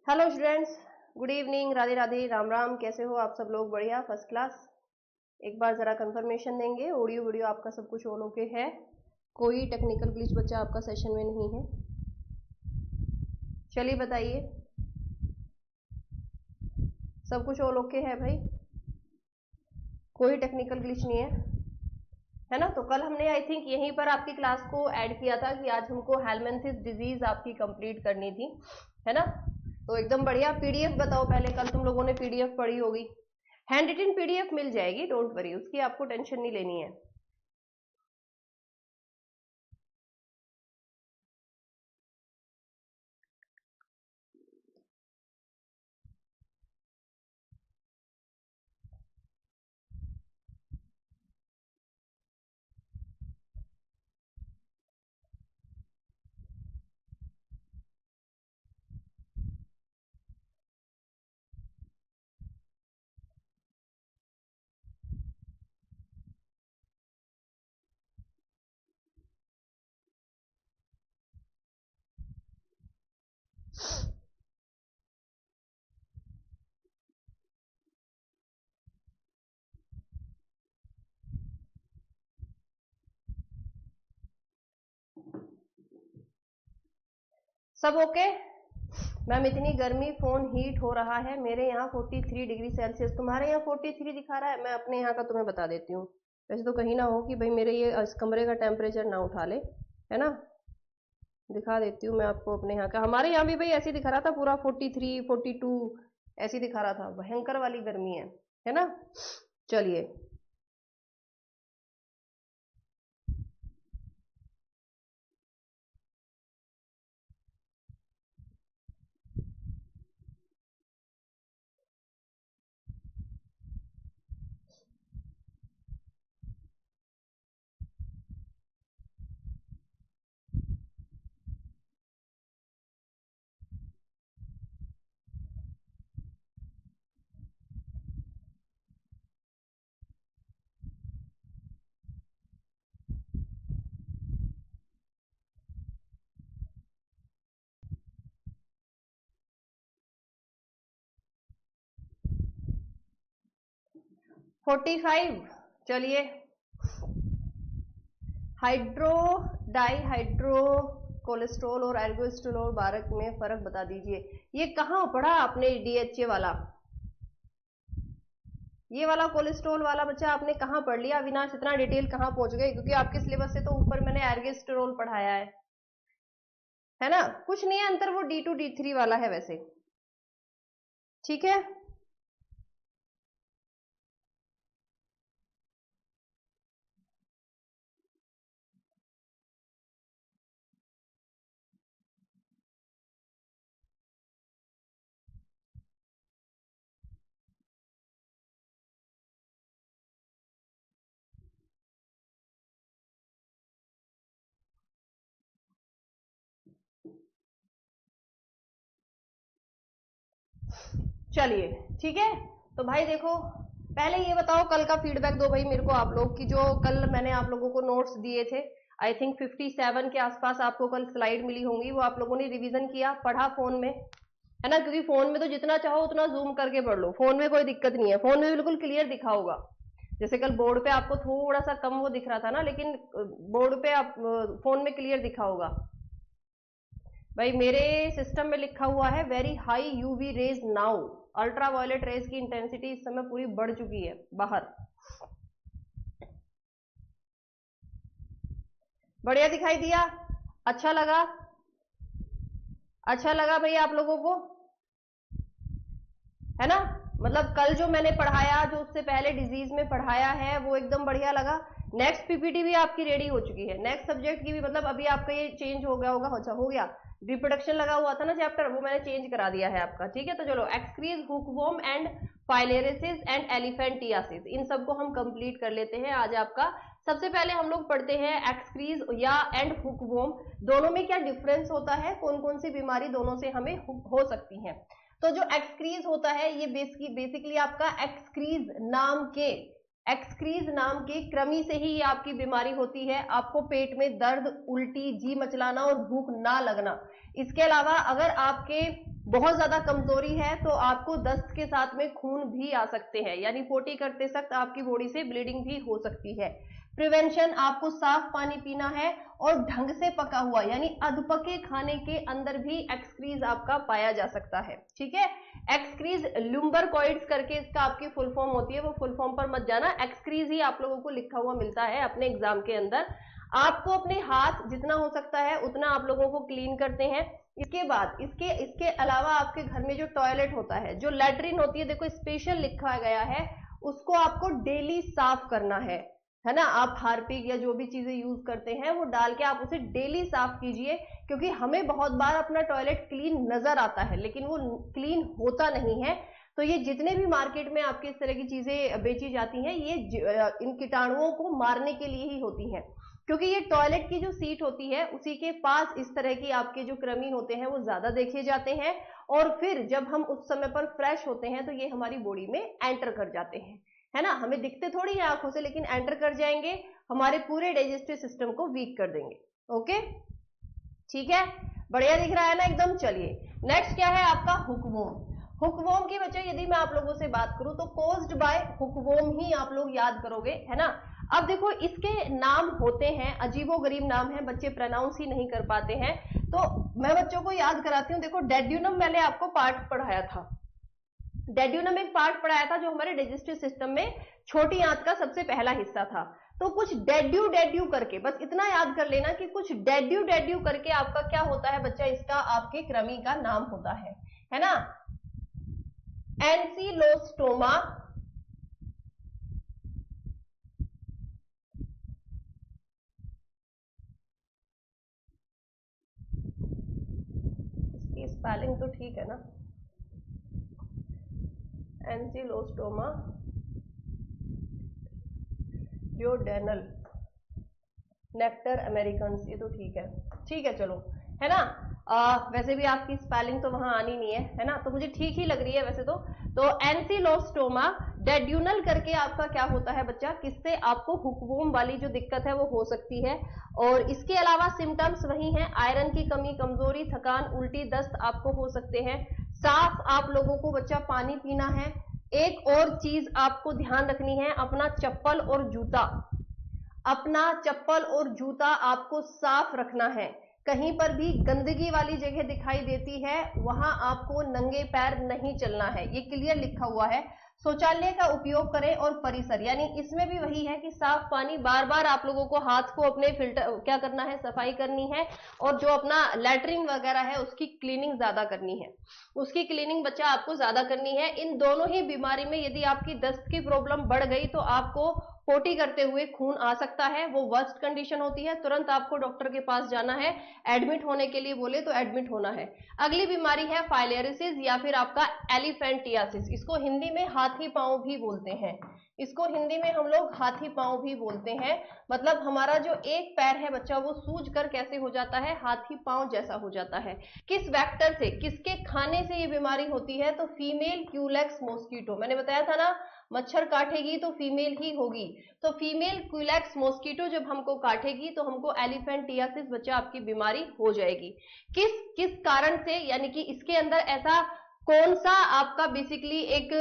Hello students, good evening, Radhe Radhe, Ram Ram. कैसे हो आप सब लोग? बढ़िया, फर्स्ट क्लास। एक बार जरा कंफर्मेशन देंगे, ऑडियो वीडियो आपका सब कुछ ऑन ओके है? कोई टेक्निकल ग्लिच बच्चा आपका सेशन में नहीं है? चलिए बताइए, सब कुछ ऑल ओके है भाई? कोई टेक्निकल ग्लिच नहीं है ना? तो कल हमने आई थिंक यहीं पर आपकी क्लास को ऐड किया था कि आज हमको हेलमेंथिस डिजीज आपकी कंप्लीट करनी थी, है ना? तो एकदम बढ़िया। पीडीएफ बताओ पहले, कल तुम लोगों ने पीडीएफ पढ़ी होगी, हैंड रिटन पीडीएफ मिल जाएगी, डोंट वरी, उसकी आपको टेंशन नहीं लेनी है। सब ओके? मैम इतनी गर्मी, फोन हीट हो रहा है। मेरे यहाँ 43 डिग्री सेल्सियस, तुम्हारे यहाँ 43 दिखा रहा है। मैं अपने यहाँ का तुम्हें बता देती हूँ, वैसे तो कहीं ना हो कि भाई मेरे ये इस कमरे का टेम्परेचर ना उठा ले, है ना? दिखा देती हूँ मैं आपको अपने यहाँ का। हमारे यहाँ भी भाई ऐसे दिखा रहा था, पूरा 43 42 ऐसी दिखा रहा था। भयंकर वाली गर्मी है ना? चलिए, फोर्टी फाइव। चलिए, हाइड्रो डाई हाइड्रो कोलेस्ट्रॉल और एल्गोस्टेरोल बारक में फर्क बता दीजिए। ये कहाँ पढ़ा आपने? डीएचए वाला, ये वाला कोलेस्ट्रॉल वाला बच्चा आपने कहाँ पढ़ लिया? अविनाश इतना डिटेल कहाँ पहुंच गए? क्योंकि आपके सिलेबस से तो ऊपर मैंने एल्गोस्टेरोल पढ़ाया है ना? कुछ नहीं है अंतर, वो D2 D3 वाला है वैसे, ठीक है? चलिए, ठीक है। तो भाई देखो, पहले ये बताओ, कल का फीडबैक दो भाई मेरे को आप लोग की, जो कल मैंने आप लोगों को नोट्स दिए थे। आई थिंक 57 के आसपास आपको कल स्लाइड मिली होंगी, वो आप लोगों ने रिवीजन किया, पढ़ा फोन में, है ना? क्योंकि फोन में तो जितना चाहो उतना जूम करके पढ़ लो, फोन में कोई दिक्कत नहीं है, फोन में बिल्कुल क्लियर दिखा होगा। जैसे कल बोर्ड पे आपको थोड़ा सा कम वो दिख रहा था ना, लेकिन बोर्ड पे आप फोन में क्लियर दिखा होगा। भाई मेरे सिस्टम में लिखा हुआ है very high UV rays now, ultra violet rays की इंटेंसिटी इस समय पूरी बढ़ चुकी है बाहर। बढ़िया दिखाई दिया? अच्छा लगा? अच्छा लगा भाई आप लोगों को, है ना? मतलब कल जो मैंने पढ़ाया, जो उससे पहले डिजीज में पढ़ाया है, वो एकदम बढ़िया लगा। नेक्स्ट पीपीटी भी आपकी रेडी हो चुकी है, नेक्स्ट सब्जेक्ट की भी, मतलब अभी आपका ये चेंज हो गया होगा। अच्छा हो गया, रिप्रोडक्शन लगा हुआ था ना चैप्टर, वो मैंने चेंज करा दिया है आपका, ठीक है? तो चलो, एक्सक्रीज, हुकवॉर्म एंड फाइलेरिसिस एंड एलिफेंटियासिस, इन सबको हम कंप्लीट कर लेते हैं आज आपका। सबसे पहले हम लोग पढ़ते हैं एक्सक्रीज या एंड हुकवॉर्म, दोनों में क्या डिफरेंस होता है, कौन कौन सी बीमारी दोनों से हमें हो सकती है। तो जो एक्सक्रीज होता है, ये बेसिकली आपका एक्सक्रीज नाम के कृमि से ही ये आपकी बीमारी होती है। आपको पेट में दर्द, उल्टी, जी मचलाना और भूख ना लगना। इसके अलावा अगर आपके बहुत ज्यादा कमजोरी है तो आपको दस्त के साथ में खून भी आ सकते हैं, यानी पोटी करते वक्त आपकी बॉडी से ब्लीडिंग भी हो सकती है। प्रिवेंशन, आपको साफ पानी पीना है और ढंग से पका हुआ यानी अधपके खाने के अंदर भी एक्सक्रीज आपका पाया जा सकता है। ठीक है, एक्सक्रीज लुम्बरकॉइड्स करके इसका आपकी फुल फॉर्म होती है, वो फुल फॉर्म पर मत जाना, एक्सक्रीज ही आप लोगों को लिखा हुआ मिलता है अपने एग्जाम के अंदर। आपको अपने हाथ जितना हो सकता है उतना आप लोगों को क्लीन करते हैं। इसके बाद इसके अलावा आपके घर में जो टॉयलेट होता है, जो लैट्रिन होती है, देखो स्पेशल लिखा गया है, उसको आपको डेली साफ करना है ना। आप हार्पिक या जो भी चीजें यूज करते हैं वो डाल के आप उसे डेली साफ कीजिए, क्योंकि हमें बहुत बार अपना टॉयलेट क्लीन नजर आता है लेकिन वो क्लीन होता नहीं है। तो ये जितने भी मार्केट में आपके इस तरह की चीजें बेची जाती हैं, ये इन कीटाणुओं को मारने के लिए ही होती हैं, क्योंकि ये टॉयलेट की जो सीट होती है उसी के पास इस तरह की आपके जो कृमि होते हैं वो ज्यादा देखे जाते हैं, और फिर जब हम उस समय पर फ्रेश होते हैं तो ये हमारी बॉडी में एंटर कर जाते हैं, है ना। हमें दिखते थोड़ी है आंखों से, लेकिन एंटर कर जाएंगे, हमारे पूरे डाइजेस्टिव सिस्टम को वीक कर देंगे। ओके, ठीक है, बढ़िया दिख रहा है ना एकदम। चलिए नेक्स्ट क्या है आपका हुकवॉर्म। हुकवॉर्म की बच्चे यदि मैं आप लोगों से बात करूं तो कोज्ड बाय हुकवॉर्म ही आप लोग याद करोगे, है ना। अब देखो इसके नाम होते हैं, अजीबो गरीब नाम है, बच्चे प्रोनाउंस ही नहीं कर पाते हैं, तो मैं बच्चों को याद कराती हूँ। देखो डेड्यूनम मैंने आपको पार्ट पढ़ाया था, डेड्यूनम एक पार्ट पढ़ाया था जो हमारे डाइजेस्टिव सिस्टम में छोटी आंत का सबसे पहला हिस्सा था। तो कुछ डेड्यू डेड्यू करके बस इतना याद कर लेना कि कुछ डेड्यू डेड्यू करके आपका क्या होता है बच्चा, इसका आपके कृमि का नाम होता है ना। एनसीलोस्टोमा, इसकी स्पेलिंग तो ठीक है ना, एनसीलोस्टोमा डियोडेनल नेक्टर अमेरिकन्स, ये तो ठीक है चलो, है ना। वैसे भी आपकी स्पेलिंग तो वहां आनी नहीं है ना, तो मुझे ठीक ही लग रही है वैसे तो एनसीलोस्टोमा डेड्यूनल करके आपका क्या होता है बच्चा, किससे आपको हुकवॉर्म वाली जो दिक्कत है वो हो सकती है। और इसके अलावा सिम्टम्स वही हैं, आयरन की कमी, कमजोरी, थकान, उल्टी, दस्त आपको हो सकते हैं। साफ आप लोगों को बच्चा पानी पीना है। एक और चीज आपको ध्यान रखनी है, अपना चप्पल और जूता आपको साफ रखना है। कहीं पर भी गंदगी वाली जगह दिखाई देती है वहां आपको नंगे पैर नहीं चलना है, ये क्लियर लिखा हुआ है। शौचालय का उपयोग करें और परिसर, यानी इसमें भी वही है कि साफ पानी, बार बार आप लोगों को हाथ को अपने फिल्टर क्या करना है, सफाई करनी है, और जो अपना लैट्रिन वगैरह है उसकी क्लीनिंग ज्यादा करनी है, उसकी क्लीनिंग बच्चा आपको ज्यादा करनी है। इन दोनों ही बीमारी में यदि आपकी दस्त की प्रॉब्लम बढ़ गई तो आपको पोटी करते हुए खून आ सकता है, वो वर्स्ट कंडीशन होती है, तुरंत आपको डॉक्टर के पास जाना है, एडमिट होने के लिए बोले तो एडमिट होना है। अगली बीमारी है फाइलेरिसिस या फिर आपका एलिफेंटियासिस, इसको हिंदी में हाथी पांव भी बोलते हैं, इसको हिंदी में हम लोग हाथी पांव भी बोलते हैं। मतलब हमारा जो एक पैर है बच्चा वो सूज कर कैसे हो जाता है, हाथी पांव जैसा हो जाता है। किस वेक्टर से, किसके खाने से ये बीमारी होती है, तो फीमेल क्यूलेक्स मॉस्किटो, मैंने बताया था ना मच्छर काटेगी तो फीमेल ही होगी, तो फीमेल क्यूलेक्स मॉस्किटो जब हमको काटेगी तो हमको एलिफेंटियासिस बच्चा आपकी बीमारी हो जाएगी। किस किस कारण से, यानी कि इसके अंदर ऐसा कौन सा आपका बेसिकली एक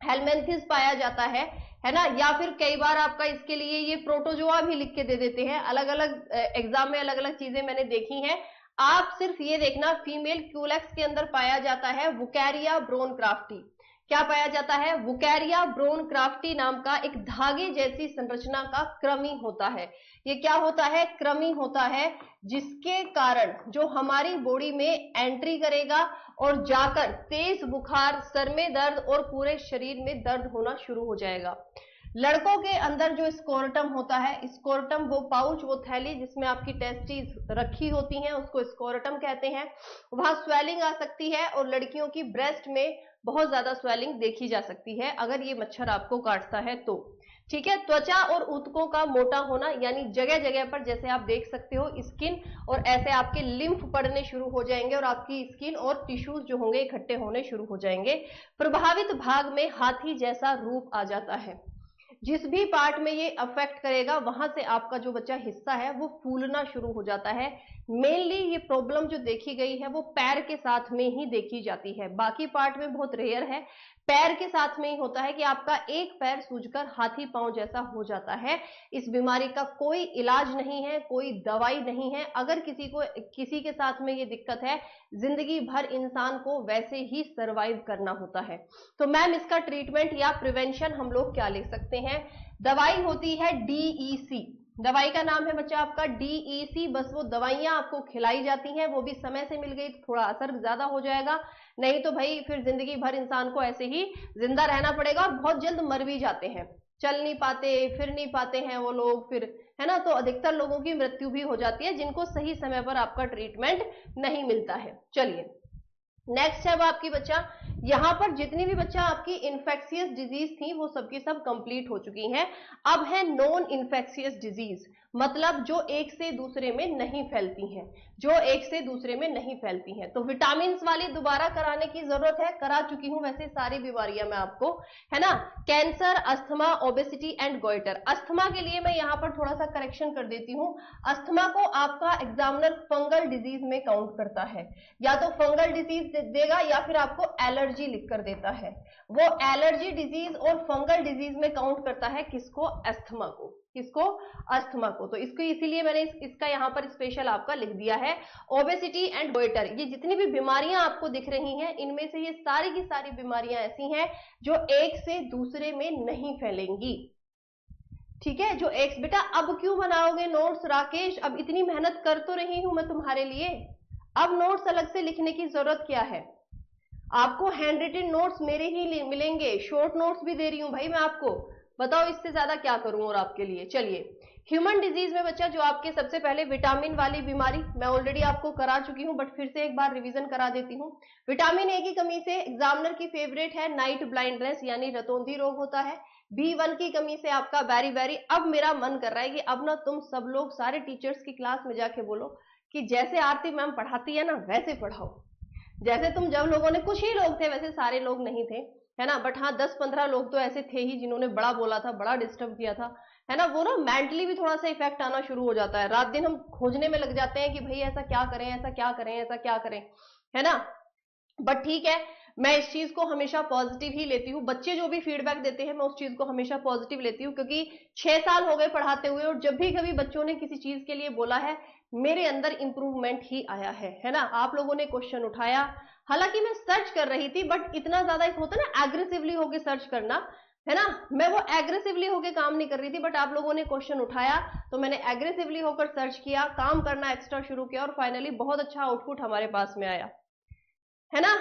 हेलमेंथिस पाया जाता है ना, या फिर कई बार आपका इसके लिए ये प्रोटोजोआ भी लिख के दे देते हैं, अलग अलग एग्जाम में अलग अलग चीजें मैंने देखी हैं। आप सिर्फ ये देखना फीमेल क्यूलेक्स के अंदर पाया जाता है वुकैरिया ब्रोन क्राफ्टी, क्या पाया जाता है, वुकैरिया ब्रोन क्राफ्टी नाम का एक धागे जैसी संरचना का कृमि होता है। ये क्या होता है, कृमि होता है, जिसके कारण जो हमारी बॉडी में एंट्री करेगा और जाकर तेज बुखार, सर में दर्द और पूरे शरीर में दर्द होना शुरू हो जाएगा। लड़कों के अंदर जो स्कोर्टम होता है, स्कोर्टम वो पाउच, वो थैली जिसमें आपकी टेस्टिस रखी होती हैं, उसको स्कोर्टम कहते हैं, वहां स्वेलिंग आ सकती है, और लड़कियों की ब्रेस्ट में बहुत ज्यादा स्वेलिंग देखी जा सकती है अगर ये मच्छर आपको काटता है तो। ठीक है, त्वचा और ऊतकों का मोटा होना, यानी जगह जगह पर जैसे आप देख सकते हो स्किन, और ऐसे आपके लिम्फ पड़ने शुरू हो जाएंगे और आपकी स्किन और टिश्यूज जो होंगे इकट्ठे होने शुरू हो जाएंगे। प्रभावित भाग में हाथी जैसा रूप आ जाता है, जिस भी पार्ट में ये अफेक्ट करेगा वहां से आपका जो बच्चा हिस्सा है वो फूलना शुरू हो जाता है। मेनली ये प्रॉब्लम जो देखी गई है वो पैर के साथ में ही देखी जाती है, बाकी पार्ट में बहुत रेयर है। पैर के साथ में ही होता है कि आपका एक पैर सूजकर हाथी पांव जैसा हो जाता है। इस बीमारी का कोई इलाज नहीं है, कोई दवाई नहीं है। अगर किसी के साथ में ये दिक्कत है, जिंदगी भर इंसान को वैसे ही सरवाइव करना होता है। तो मैम इसका ट्रीटमेंट या प्रिवेंशन हम लोग क्या ले सकते हैं? दवाई होती है DEC, दवाई का नाम है बच्चा आपका DEC। बस वो दवाइयां आपको खिलाई जाती हैं, वो भी समय से मिल गई तो थोड़ा असर ज्यादा हो जाएगा, नहीं तो भाई फिर जिंदगी भर इंसान को ऐसे ही जिंदा रहना पड़ेगा और बहुत जल्द मर भी जाते हैं, चल नहीं पाते, फिर नहीं पाते हैं वो लोग फिर, है ना। तो अधिकतर लोगों की मृत्यु भी हो जाती है जिनको सही समय पर आपका ट्रीटमेंट नहीं मिलता है। चलिए नेक्स्ट है आपकी बच्चा, यहां पर जितनी भी बच्चा आपकी इन्फेक्शियस डिजीज थी वो सबकी सब कंप्लीट हो चुकी हैं। अब है नॉन इन्फेक्शियस डिजीज, मतलब जो एक से दूसरे में नहीं फैलती हैं, जो एक से दूसरे में नहीं फैलती हैं। तो विटामिन वाली दोबारा कराने की जरूरत है, करा चुकी हूं वैसे सारी बीमारियां मैं आपको, है ना। Cancer, asthma, obesity and goitre. Asthma के लिए मैं यहां पर थोड़ा सा करेक्शन कर देती हूं, अस्थमा को आपका एग्जामिनर फंगल डिजीज में काउंट करता है, या तो फंगल डिजीज देगा या फिर आपको एलर्जी लिख कर देता है। वो एलर्जी डिजीज और फंगल डिजीज में काउंट करता है किसको? अस्थमा को। किसको? अस्थमा को। तो इसको इसीलिए मैंने इसका यहां पर स्पेशल आपका लिख दिया है। ओबेसिटी एंड गोइटर, ये जितनी भी बीमारियां आपको दिख रही हैं इनमें से ये सारी की सारी बीमारियां ऐसी हैं जो एक से दूसरे में नहीं फैलेंगी, ठीक है। जो एक, बेटा अब क्यों बनाओगे नोट्स राकेश? अब इतनी मेहनत कर तो रही हूं मैं तुम्हारे लिए, अब नोट्स अलग से लिखने की जरूरत क्या है? आपको हैंड रिटन नोट्स मेरे ही मिलेंगे, शॉर्ट नोट्स भी दे रही हूं भाई मैं आपको, बताओ इससे ज्यादा क्या करूं और आपके लिए। चलिए ह्यूमन डिजीज में बच्चा जो आपके सबसे पहले विटामिन वाली बीमारी मैं ऑलरेडी आपको करा चुकी हूं, बट फिर से एक बार रिवीजन करा देती हूं। विटामिन ए की कमी से एग्जामिनर की फेवरेट है नाइट ब्लाइंडनेस यानी रतौंधी रोग होता है। B1 की कमी से आपका बैरी, अब मेरा मन कर रहा है कि अब ना तुम सब लोग सारे टीचर्स की क्लास में जाके बोलो कि जैसे आरती मैम पढ़ाती है ना वैसे पढ़ाओ, जैसे तुम जब लोगों ने, कुछ ही लोग थे वैसे, सारे लोग नहीं थे, है ना, बट हाँ 10-15 लोग तो ऐसे थे ही जिन्होंने बड़ा बोला था, बड़ा डिस्टर्ब किया था, है ना। वो ना मेंटली भी थोड़ा सा इफेक्ट आना शुरू हो जाता है, रात दिन हम खोजने में लग जाते हैं कि भाई ऐसा क्या करें, ऐसा क्या करें, ऐसा क्या करें, है ना। बट ठीक है, मैं इस चीज को हमेशा पॉजिटिव ही लेती हूँ, बच्चे जो भी फीडबैक देते हैं मैं उस चीज को हमेशा पॉजिटिव लेती हूँ, क्योंकि 6 साल हो गए पढ़ाते हुए और जब भी कभी बच्चों ने किसी चीज के लिए बोला है मेरे अंदर इंप्रूवमेंट ही आया है ना। आप लोगों ने क्वेश्चन उठाया, हालांकि मैं सर्च कर रही थी बट इतना ज्यादा एक होता है ना एग्रेसिवली होकर सर्च करना, है ना, मैं वो एग्रेसिवली होकर काम नहीं कर रही थी, बट आप लोगों ने क्वेश्चन उठाया तो मैंने एग्रेसिवली होकर सर्च किया, काम करना एक्स्ट्रा शुरू किया और फाइनली बहुत अच्छा आउटपुट हमारे पास में आया, है ना।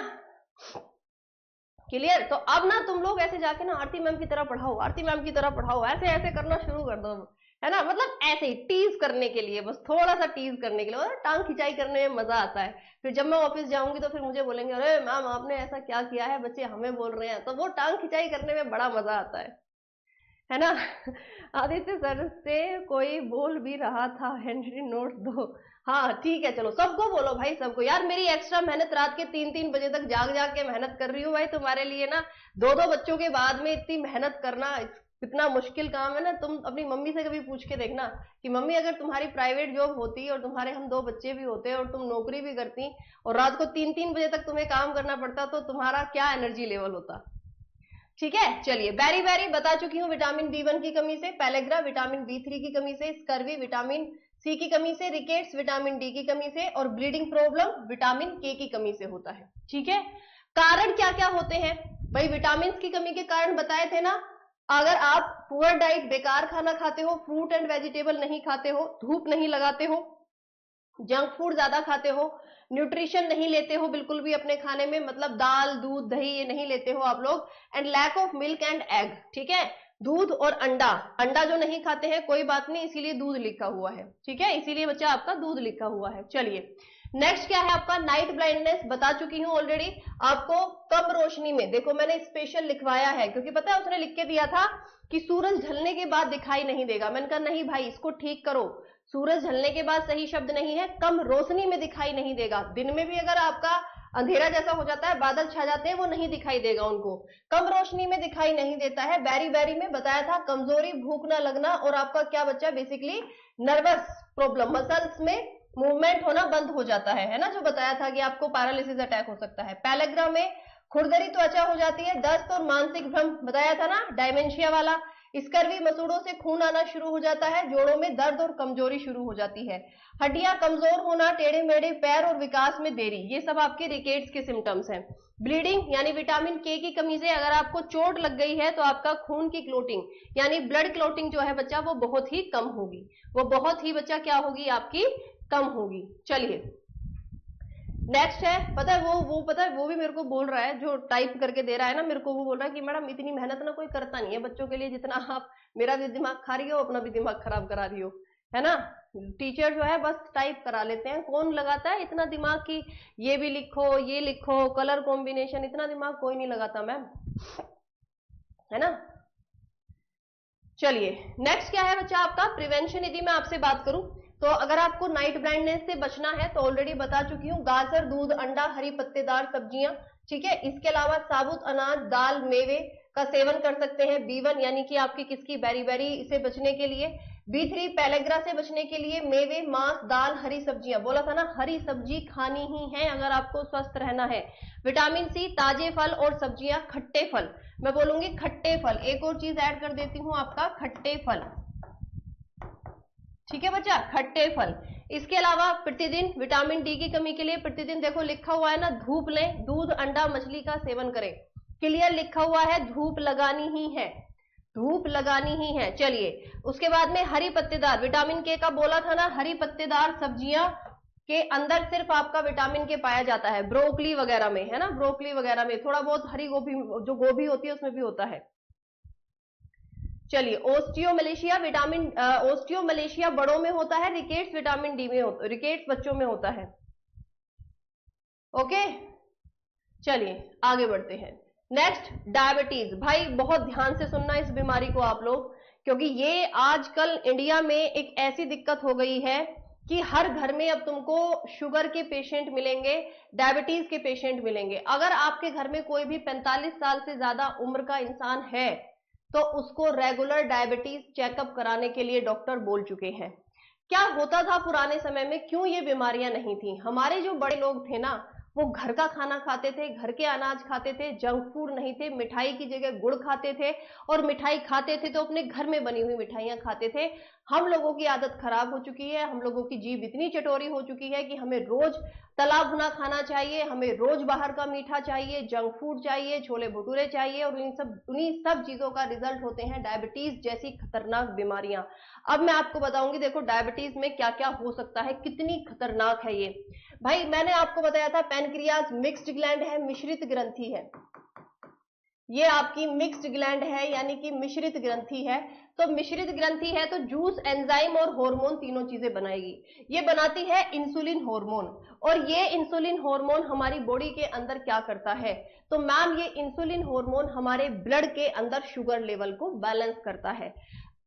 क्लियर? तो अब ना तुम लोग ऐसे जाके ना आरती मैम की तरह पढ़ाओ, आरती मैम की तरह पढ़ाओ, ऐसे ऐसे करना शुरू कर दो, है ना, मतलब ऐसे ही टीज करने के लिए, बस थोड़ा सा टीज करने के लिए, और टांग खिंचाई करने में मजा आता है। फिर जब मैं ऑफिस जाऊंगी तो फिर मुझे बोलेंगे अरे मैम आपने ऐसा क्या किया है, बच्चे हमें बोल रहे हैं, तो वो टांग खिंचाई करने में बड़ा मजा आता है ना। आदित्य सर से कोई बोल भी रहा था हैंड नोट्स दो, हाँ ठीक है चलो सबको बोलो भाई, सबको। यार मेरी एक्स्ट्रा मेहनत रात के 3-3 बजे तक जाग जाग के मेहनत कर रही हूँ भाई तुम्हारे लिए ना, 2-2 बच्चों के बाद में इतनी मेहनत करना इतना मुश्किल काम है ना। तुम अपनी मम्मी से कभी पूछ के देखना कि मम्मी अगर तुम्हारी प्राइवेट जॉब होती और तुम्हारे हम 2 बच्चे भी होते और तुम नौकरी भी करती और रात को 3-3 बजे तक तुम्हें काम करना पड़ता तो तुम्हारा क्या एनर्जी लेवल होता, ठीक है। चलिए बैरी बता चुकी हूँ विटामिन B1 की कमी से, पैलेग्रा विटामिन B3 की कमी से, स्कर्वी विटामिन C की कमी से, रिकेट्स विटामिन D की कमी से और ब्लीडिंग प्रॉब्लम विटामिन K की कमी से होता है, ठीक है। कारण क्या क्या होते हैं भाई? विटामिन की कमी के कारण बताए थे ना, अगर आप पुअर डाइट, बेकार खाना खाते हो, फ्रूट एंड वेजिटेबल नहीं खाते हो, धूप नहीं लगाते हो, जंक फूड ज्यादा खाते हो, न्यूट्रिशन नहीं लेते हो बिल्कुल भी अपने खाने में, मतलब दाल दूध दही ये नहीं लेते हो आप लोग, and lack of milk and egg, ठीक है। दूध और अंडा, अंडा जो नहीं खाते हैं कोई बात नहीं, इसीलिए दूध लिखा हुआ है, ठीक है, इसीलिए बच्चा आपका दूध लिखा हुआ है। चलिए नेक्स्ट क्या है आपका? नाइट ब्लाइंडनेस बता चुकी हूं ऑलरेडी आपको। कम रोशनी में, देखो मैंने स्पेशल लिखवाया है क्योंकि पता है उसने लिख के दिया था कि सूरज ढलने के बाद दिखाई नहीं देगा, मैंने कहा नहीं भाई इसको ठीक करो, सूरज ढलने के बाद सही शब्द नहीं है, कम रोशनी में दिखाई नहीं देगा। दिन में भी अगर आपका अंधेरा जैसा हो जाता है, बादल छा जाते हैं, वो नहीं दिखाई देगा उनको, कम रोशनी में दिखाई नहीं देता है। बैरी बैरी में बताया था कमजोरी, भूख ना लगना, और आपका क्या बच्चा बेसिकली नर्वस प्रॉब्लम, मसल्स में मूवमेंट होना बंद हो जाता है ना, जो बताया था कि आपको पैरालिसिस अटैक हो सकता है। पैलेग्रा में खुरदरी त्वचा हो जाती है, दस्त और मानसिक भ्रम बताया था ना, डायमेंशिया वाला। स्कर्वी, मसूड़ों से खून आना शुरू हो जाता है, जोड़ों में दर्द और कमजोरी शुरू हो जाती है, हड्डियां कमजोर होना, टेढ़े मेढ़े पैर और विकास में देरी, ये सब आपके रिकेट्स के सिम्टम्स हैं। ब्लीडिंग यानी विटामिन के की कमी से अगर आपको चोट लग गई है तो आपका खून की क्लोटिंग यानी ब्लड क्लोटिंग जो है बच्चा वो बहुत ही कम होगी, वो बहुत ही बच्चा क्या होगी आपकी कम होगी। चलिए नेक्स्ट है, पता है वो पता है वो भी मेरे को बोल रहा है, जो टाइप करके दे रहा है ना मेरे को, वो बोल रहा है कि मैडम इतनी मेहनत ना कोई करता नहीं है बच्चों के लिए जितना आप मेरा भी दिमाग खा रही हो, अपना भी दिमाग खराब करा रही हो, है ना। टीचर जो है बस टाइप करा लेते हैं, कौन लगाता है इतना दिमाग की ये भी लिखो ये लिखो, कलर कॉम्बिनेशन, इतना दिमाग कोई नहीं लगाता मैम, है ना। चलिए नेक्स्ट क्या है बच्चा आपका प्रिवेंशन, यदि मैं आपसे बात करूं तो अगर आपको नाइट ब्लाइंडनेस से बचना है तो ऑलरेडी बता चुकी हूं, गाजर, दूध, अंडा, हरी पत्तेदार सब्जियां, ठीक है। इसके अलावा साबुत अनाज, दाल, मेवे का सेवन कर सकते हैं। B1 यानी कि आपकी किसकी बैरी बैरी से बचने के लिए। B3 पैलेग्रा से बचने के लिए मेवे, मांस, दाल, हरी सब्जियां, बोला था ना हरी सब्जी खानी ही है अगर आपको स्वस्थ रहना है। विटामिन सी, ताजे फल और सब्जियां, खट्टे फल, मैं बोलूंगी खट्टे फल, एक और चीज ऐड कर देती हूं आपका खट्टे फल, ठीक है बच्चा, खट्टे फल। इसके अलावा प्रतिदिन विटामिन डी की कमी के लिए प्रतिदिन देखो लिखा हुआ है ना धूप लें, दूध, अंडा, मछली का सेवन करें, क्लियर लिखा हुआ है, धूप लगानी ही है, धूप लगानी ही है। चलिए उसके बाद में हरी पत्तेदार, विटामिन के का बोला था ना, हरी पत्तेदार सब्जियां के अंदर सिर्फ आपका विटामिन के पाया जाता है, ब्रोकली वगैरह में, है ना, ब्रोकली वगैरह में थोड़ा बहुत, हरी गोभी जो गोभी होती है उसमें भी होता है। चलिए ओस्टियोमलेशिया, विटामिन ओस्टियोमलेशिया बड़ों में होता है, रिकेट्स विटामिन डी में होता, रिकेट्स बच्चों में होता है। ओके चलिए आगे बढ़ते हैं। नेक्स्ट डायबिटीज, भाई बहुत ध्यान से सुनना इस बीमारी को आप लोग, क्योंकि ये आजकल इंडिया में एक ऐसी दिक्कत हो गई है कि हर घर में अब तुमको शुगर के पेशेंट मिलेंगे, डायबिटीज के पेशेंट मिलेंगे। अगर आपके घर में कोई भी 45 साल से ज्यादा उम्र का इंसान है तो उसको रेगुलर डायबिटीज चेकअप कराने के लिए डॉक्टर बोल चुके हैं। क्या होता था पुराने समय में, क्यों ये बीमारियां नहीं थी, हमारे जो बड़े लोग थे ना वो घर का खाना खाते थे, घर के अनाज खाते थे, जंक फूड नहीं थे, मिठाई की जगह गुड़ खाते थे, और मिठाई खाते थे तो अपने घर में बनी हुई मिठाइयां खाते थे। हम लोगों की आदत खराब हो चुकी है, हम लोगों की जीभ इतनी चटोरी हो चुकी है कि हमें रोज तला भुना खाना चाहिए, हमें रोज बाहर का मीठा चाहिए, जंक फूड चाहिए, छोले भटूरे चाहिए, और उन्हीं सब चीजों का रिजल्ट होते हैं डायबिटीज जैसी खतरनाक बीमारियां। अब मैं आपको बताऊंगी देखो डायबिटीज में क्या क्या हो सकता है, कितनी खतरनाक है ये। भाई मैंने आपको बताया था पैनक्रियाज मिक्स्ड ग्लैंड है, मिश्रित ग्रंथि है, ये आपकी मिक्स्ड ग्लैंड है यानी कि मिश्रित ग्रंथि है। तो मिश्रित ग्रंथि है तो जूस, एंजाइम और हार्मोन तीनों चीजें बनाएगी। ये बनाती है इंसुलिन हार्मोन, और ये इंसुलिन हार्मोन हमारी बॉडी के अंदर क्या करता है, तो मैम ये इंसुलिन हार्मोन हमारे ब्लड के अंदर शुगर लेवल को बैलेंस करता है।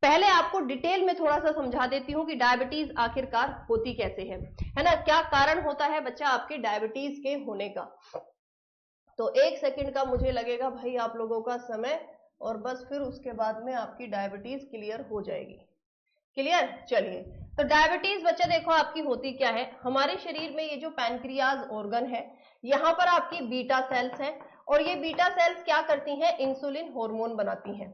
पहले आपको डिटेल में थोड़ा सा समझा देती हूं कि डायबिटीज आखिरकार होती कैसे है ना, क्या कारण होता है बच्चा आपके डायबिटीज के होने का। तो एक सेकंड का मुझे लगेगा भाई आप लोगों का समय, और बस फिर उसके बाद में आपकी डायबिटीज क्लियर हो जाएगी। क्लियर, चलिए तो डायबिटीज बच्चा देखो आपकी होती क्या है, हमारे शरीर में ये जो पैनक्रियाज ऑर्गन है यहां पर आपकी बीटा सेल्स हैं, और ये बीटा सेल्स क्या करती हैं, इंसुलिन हार्मोन बनाती हैं।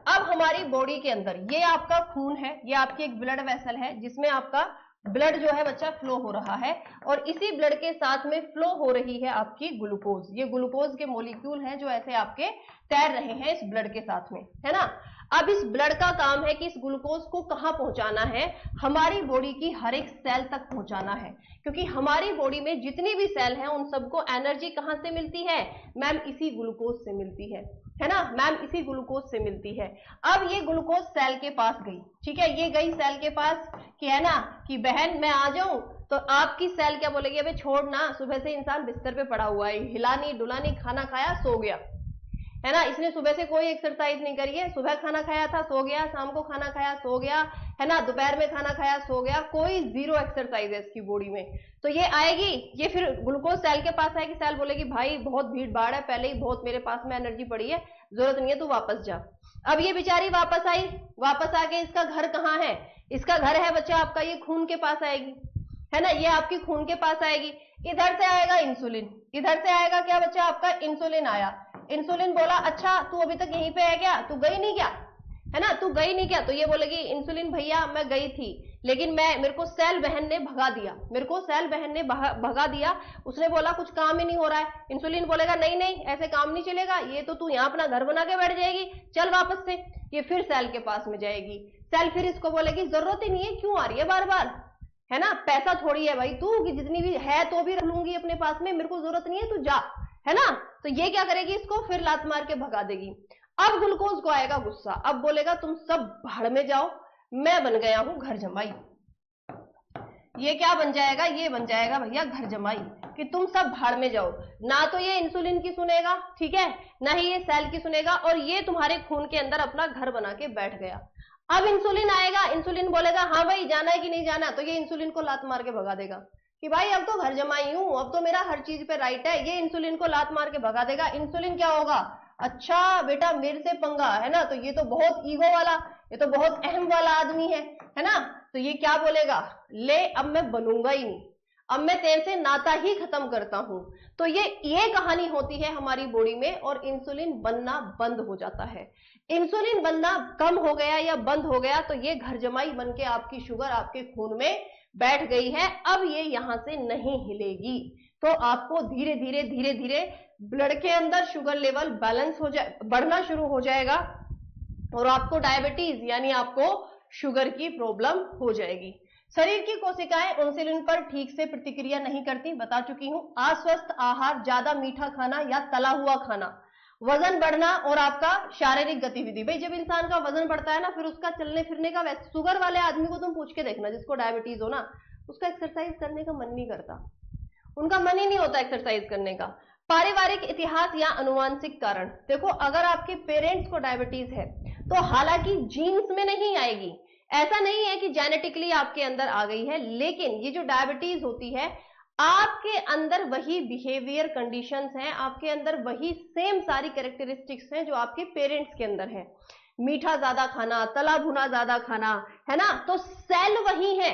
अब हमारी बॉडी के अंदर ये आपका खून है, ये आपकी एक ब्लड वेसल है जिसमें आपका ब्लड जो है बच्चा फ्लो हो रहा है, और इसी ब्लड के साथ में फ्लो हो रही है आपकी ग्लूकोज, ये ग्लूकोज के मॉलिक्यूल हैं जो ऐसे आपके तैर रहे हैं इस ब्लड के साथ में, है ना। अब इस ब्लड का काम है कि इस ग्लूकोज को कहां पहुंचाना है, हमारी बॉडी की हर एक सेल तक पहुंचाना है, क्योंकि हमारी बॉडी में जितनी भी सेल हैं उन सबको एनर्जी कहां से मिलती है, मैम इसी ग्लूकोज से मिलती है ना, मैम इसी ग्लूकोज से मिलती है। अब ये ग्लूकोज सेल के पास गई, ठीक है, ये गई सेल के पास कि है ना कि बहन मैं आ जाऊं, तो आपकी सेल क्या बोलेगी, अबे छोड़ ना, सुबह से इंसान बिस्तर पे पड़ा हुआ है, हिलानी डुलानी, खाना खाया सो गया। है ना। इसने सुबह से कोई एक्सरसाइज नहीं करी है, सुबह खाना खाया था सो गया, शाम को खाना खाया सो गया, है ना, दोपहर में खाना खाया सो गया, कोई जीरो एक्सरसाइज है इसकी बॉडी में। तो ये आएगी, ये फिर ग्लूकोज सेल के पास आएगी, सेल बोलेगी भाई बहुत भीड़ भाड़ है, पहले ही बहुत मेरे पास में एनर्जी पड़ी है, जरूरत नहीं है, तू वापस जा। अब ये बेचारी वापस आई, वापस आके इसका घर कहाँ है, इसका घर है बच्चा आपका ये खून के पास आएगी, है ना, ये आपकी खून के पास आएगी। इधर से आएगा इंसुलिन, इधर से आएगा क्या बच्चा आपका, इंसुलिन आया। इंसुलिन बोला अच्छा तू अभी तक यहीं पे है क्या, तू गई नहीं क्या, है ना, तू गई नहीं क्या। तो ये बोलेगी इंसुलिन भैया मैं गई थी, लेकिन मेरे को सेल बहन ने भगा दिया, मेरे को सेल बहन ने भगा दिया, उसने बोला कुछ काम ही नहीं हो रहा है। इंसुलिन बोलेगा नहीं नहीं ऐसे काम नहीं चलेगा, ये तो तू यहाँ अपना घर बना के बैठ जाएगी, चल वापस से। ये फिर सेल के पास में जाएगी, सेल फिर इसको बोलेगी जरूरत ही नहीं है, क्यों आ रही है बार बार, है ना, पैसा थोड़ी है भाई तू कि जितनी भी है तो भी रख लूंगी अपने पास में, मेरे को जरूरत नहीं है, तू जा, है ना। तो ये क्या करेगी, इसको फिर लात मार के भगा देगी। अब ग्लूकोज को आएगा गुस्सा, अब बोलेगा तुम सब भाड़ में जाओ, मैं बन गया हूं घर जमाई। ये क्या बन जाएगा, ये बन जाएगा भैया घर जमाई, कि तुम सब भाड़ में जाओ। ना तो ये इंसुलिन की सुनेगा, ठीक है, ना ही ये सेल की सुनेगा, और ये तुम्हारे खून के अंदर अपना घर बना के बैठ गया। अब इंसुलिन आएगा, इंसुलिन बोलेगा हाँ भाई जाना है कि नहीं जाना, तो ये इंसुलिन को लात मार के भगा देगा कि भाई अब तो घर जमाई हूं, अब तो मेरा हर चीज पे राइट है, ये इंसुलिन को लात मार के भगा देगा। इंसुलिन क्या होगा, अच्छा बेटा मेरे से पंगा, है ना, तो ये तो बहुत ईगो वाला, ये तो बहुत अहम वाला आदमी है ना। तो ये क्या बोलेगा, ले अब मैं बनूंगा ही नहीं, अब मैं तेरे से नाता ही खत्म करता हूं। तो ये कहानी होती है हमारी बॉडी में, और इंसुलिन बनना बंद हो जाता है। इंसुलिन बनना कम हो गया या बंद हो गया तो ये घर जमाई बन के आपकी शुगर आपके खून में बैठ गई है, अब ये यहां से नहीं हिलेगी। तो आपको धीरे धीरे धीरे धीरे ब्लड के अंदर शुगर लेवल बैलेंस हो जाए, बढ़ना शुरू हो जाएगा, और आपको डायबिटीज यानी आपको शुगर की प्रॉब्लम हो जाएगी। शरीर की कोशिकाएं इंसुलिन पर ठीक से प्रतिक्रिया नहीं करती, बता चुकी हूं। अस्वस्थ आहार, ज्यादा मीठा खाना या तला हुआ खाना, वजन बढ़ना और आपका शारीरिक गतिविधि। भाई जब इंसान का वजन बढ़ता है ना, फिर उसका चलने फिरने का, वैसे शुगर वाले आदमी को तुम पूछ के देखना, जिसको डायबिटीज हो ना, उसका एक्सरसाइज करने का मन नहीं करता, उनका मन ही नहीं होता एक्सरसाइज करने का। पारिवारिक इतिहास या अनुवांशिक कारण, देखो अगर आपके पेरेंट्स को डायबिटीज है तो हालांकि जीन्स में नहीं आएगी, ऐसा नहीं है कि जेनेटिकली आपके अंदर आ गई है, लेकिन ये जो डायबिटीज होती है आपके अंदर वही बिहेवियर कंडीशंस हैं, आपके अंदर वही सेम सारी कैरेक्टरिस्टिक्स हैं जो आपके पेरेंट्स के अंदर है। मीठा ज्यादा खाना, तला भुना ज्यादा खाना, है ना, तो सेल वही है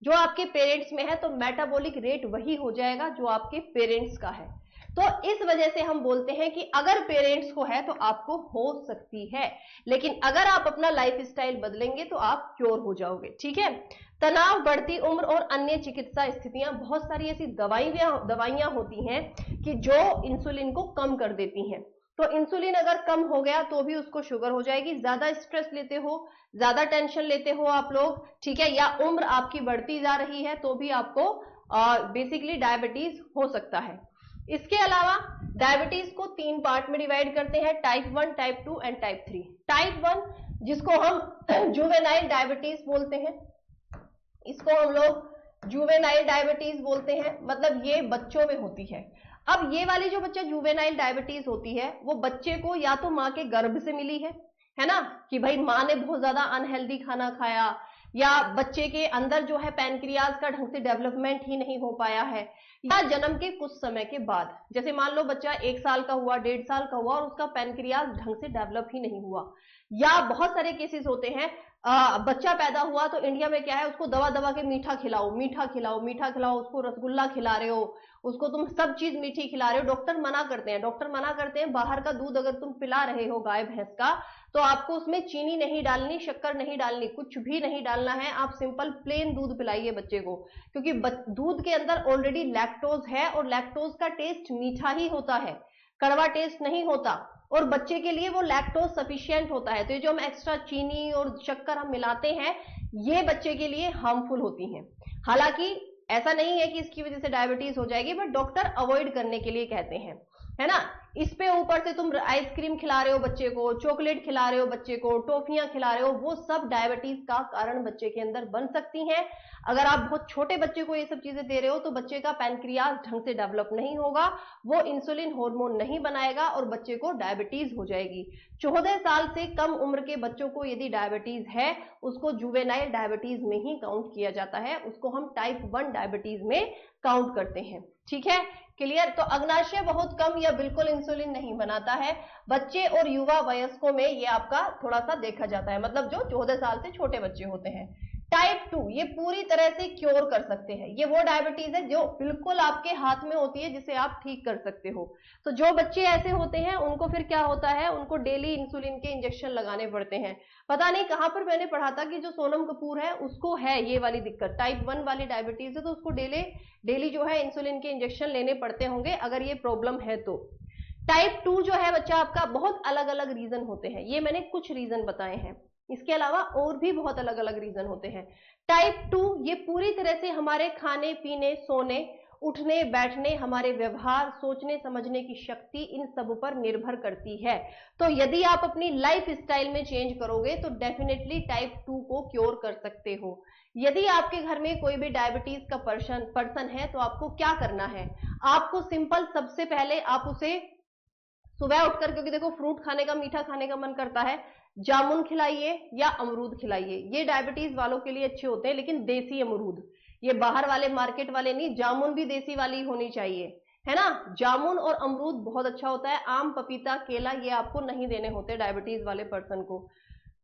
जो आपके पेरेंट्स में है, तो मेटाबॉलिक रेट वही हो जाएगा जो आपके पेरेंट्स का है। तो इस वजह से हम बोलते हैं कि अगर पेरेंट्स को है तो आपको हो सकती है, लेकिन अगर आप अपना लाइफ स्टाइल बदलेंगे तो आप क्योर हो जाओगे, ठीक है। तनाव, बढ़ती उम्र और अन्य चिकित्सा स्थितियां, बहुत सारी ऐसी दवाइयां होती हैं कि जो इंसुलिन को कम कर देती हैं। तो इंसुलिन अगर कम हो गया तो भी उसको शुगर हो जाएगी। ज्यादा स्ट्रेस लेते हो, ज्यादा टेंशन लेते हो आप लोग, ठीक है, या उम्र आपकी बढ़ती जा रही है तो भी आपको बेसिकली डायबिटीज हो सकता है। इसके अलावा डायबिटीज को 3 पार्ट में डिवाइड करते हैं, type 1, type 2 and type 3। Type 1 जिसको हम जुवेनाइल डायबिटीज बोलते हैं, इसको हम लोग जुवेनाइल डायबिटीज बोलते हैं, मतलब ये बच्चों में होती है। अब ये वाली जो बच्चा जुवेनाइल डायबिटीज होती है वो बच्चे को या तो माँ के गर्भ से मिली है ना, कि भाई माँ ने बहुत ज्यादा अनहेल्दी खाना खाया, या बच्चे के अंदर जो है पैनक्रियाज का ढंग से डेवलपमेंट ही नहीं हो पाया है, या जन्म के कुछ समय के बाद, जैसे मान लो बच्चा 1 साल का हुआ, 1.5 साल का हुआ और उसका पैनक्रियाज ढंग से डेवलप ही नहीं हुआ। या बहुत सारे केसेस होते हैं, बच्चा पैदा हुआ तो इंडिया में क्या है, उसको दवा दवा के मीठा खिलाओ, मीठा खिलाओ, मीठा खिलाओ, उसको रसगुल्ला खिला रहे हो, उसको तुम सब चीज मीठी खिला रहे हो। डॉक्टर मना करते हैं बाहर का दूध अगर तुम पिला रहे हो गाय भैंस का, तो आपको उसमें चीनी नहीं डालनी, शक्कर नहीं डालनी, कुछ भी नहीं डालना है, आप सिंपल प्लेन दूध पिलाइए बच्चे को, क्योंकि दूध के अंदर ऑलरेडी लैक्टोज है, और लैक्टोज का टेस्ट मीठा ही होता है, कड़वा टेस्ट नहीं होता, और बच्चे के लिए वो लैक्टोज सफिशिएंट होता है। तो ये जो हम एक्स्ट्रा चीनी और शक्कर हम मिलाते हैं, ये बच्चे के लिए हार्मफुल होती हैं। हालांकि ऐसा नहीं है कि इसकी वजह से डायबिटीज हो जाएगी, बट डॉक्टर अवॉइड करने के लिए कहते हैं, है ना। इस पे ऊपर से तुम आइसक्रीम खिला रहे हो बच्चे को, चॉकलेट खिला रहे हो बच्चे को, टॉफियां खिला रहे हो, वो सब डायबिटीज का कारण बच्चे के अंदर बन सकती हैं। अगर आप बहुत छोटे बच्चे को ये सब चीजें दे रहे हो तो बच्चे का पैनक्रियाज ढंग से डेवलप नहीं होगा, वो इंसुलिन हार्मोन नहीं बनाएगा और बच्चे को डायबिटीज हो जाएगी। 14 साल से कम उम्र के बच्चों को यदि डायबिटीज है उसको जुवेनाइल डायबिटीज में ही काउंट किया जाता है, उसको हम टाइप 1 डायबिटीज में काउंट करते हैं। ठीक है, क्लियर। तो अग्नाशय बहुत कम या बिल्कुल इंसुलिन नहीं बनाता है। बच्चे और युवा वयस्कों में ये आपका थोड़ा सा देखा जाता है, मतलब जो 14 साल से छोटे बच्चे होते हैं। टाइप 2 ये पूरी तरह से क्योर कर सकते हैं, ये वो डायबिटीज है जो बिल्कुल आपके हाथ में होती है, जिसे आप ठीक कर सकते हो। तो जो बच्चे ऐसे होते हैं उनको फिर क्या होता है, उनको डेली इंसुलिन के इंजेक्शन लगाने पड़ते हैं। पता नहीं कहां पर मैंने पढ़ा था कि जो सोनम कपूर है उसको है ये वाली दिक्कत, टाइप 1 वाली डायबिटीज है, तो उसको डेली जो है इंसुलिन के इंजेक्शन लेने पड़ते होंगे अगर ये प्रॉब्लम है तो। टाइप 2 जो है बच्चा आपका, बहुत अलग अलग रीजन होते हैं, ये मैंने कुछ रीजन बताए हैं, इसके अलावा और भी बहुत अलग अलग रीजन होते हैं। टाइप 2 ये पूरी तरह से हमारे खाने पीने, सोने, उठने बैठने, हमारे व्यवहार, सोचने समझने की शक्ति, इन सब पर निर्भर करती है। तो यदि आप अपनी लाइफ स्टाइल में चेंज करोगे तो डेफिनेटली टाइप 2 को क्योर कर सकते हो। यदि आपके घर में कोई भी डायबिटीज का पर्सन है तो आपको क्या करना है, आपको सिंपल, सबसे पहले आप उसे सुबह उठकर, क्योंकि देखो फ्रूट खाने का, मीठा खाने का मन करता है, जामुन खिलाइए या अमरूद खिलाइए, ये डायबिटीज वालों के लिए अच्छे होते हैं, लेकिन देसी अमरूद, ये बाहर वाले मार्केट वाले नहीं, जामुन भी देसी वाली होनी चाहिए, है ना। जामुन और अमरूद बहुत अच्छा होता है। आम, पपीता, केला ये आपको नहीं देने होते डायबिटीज वाले पर्सन को।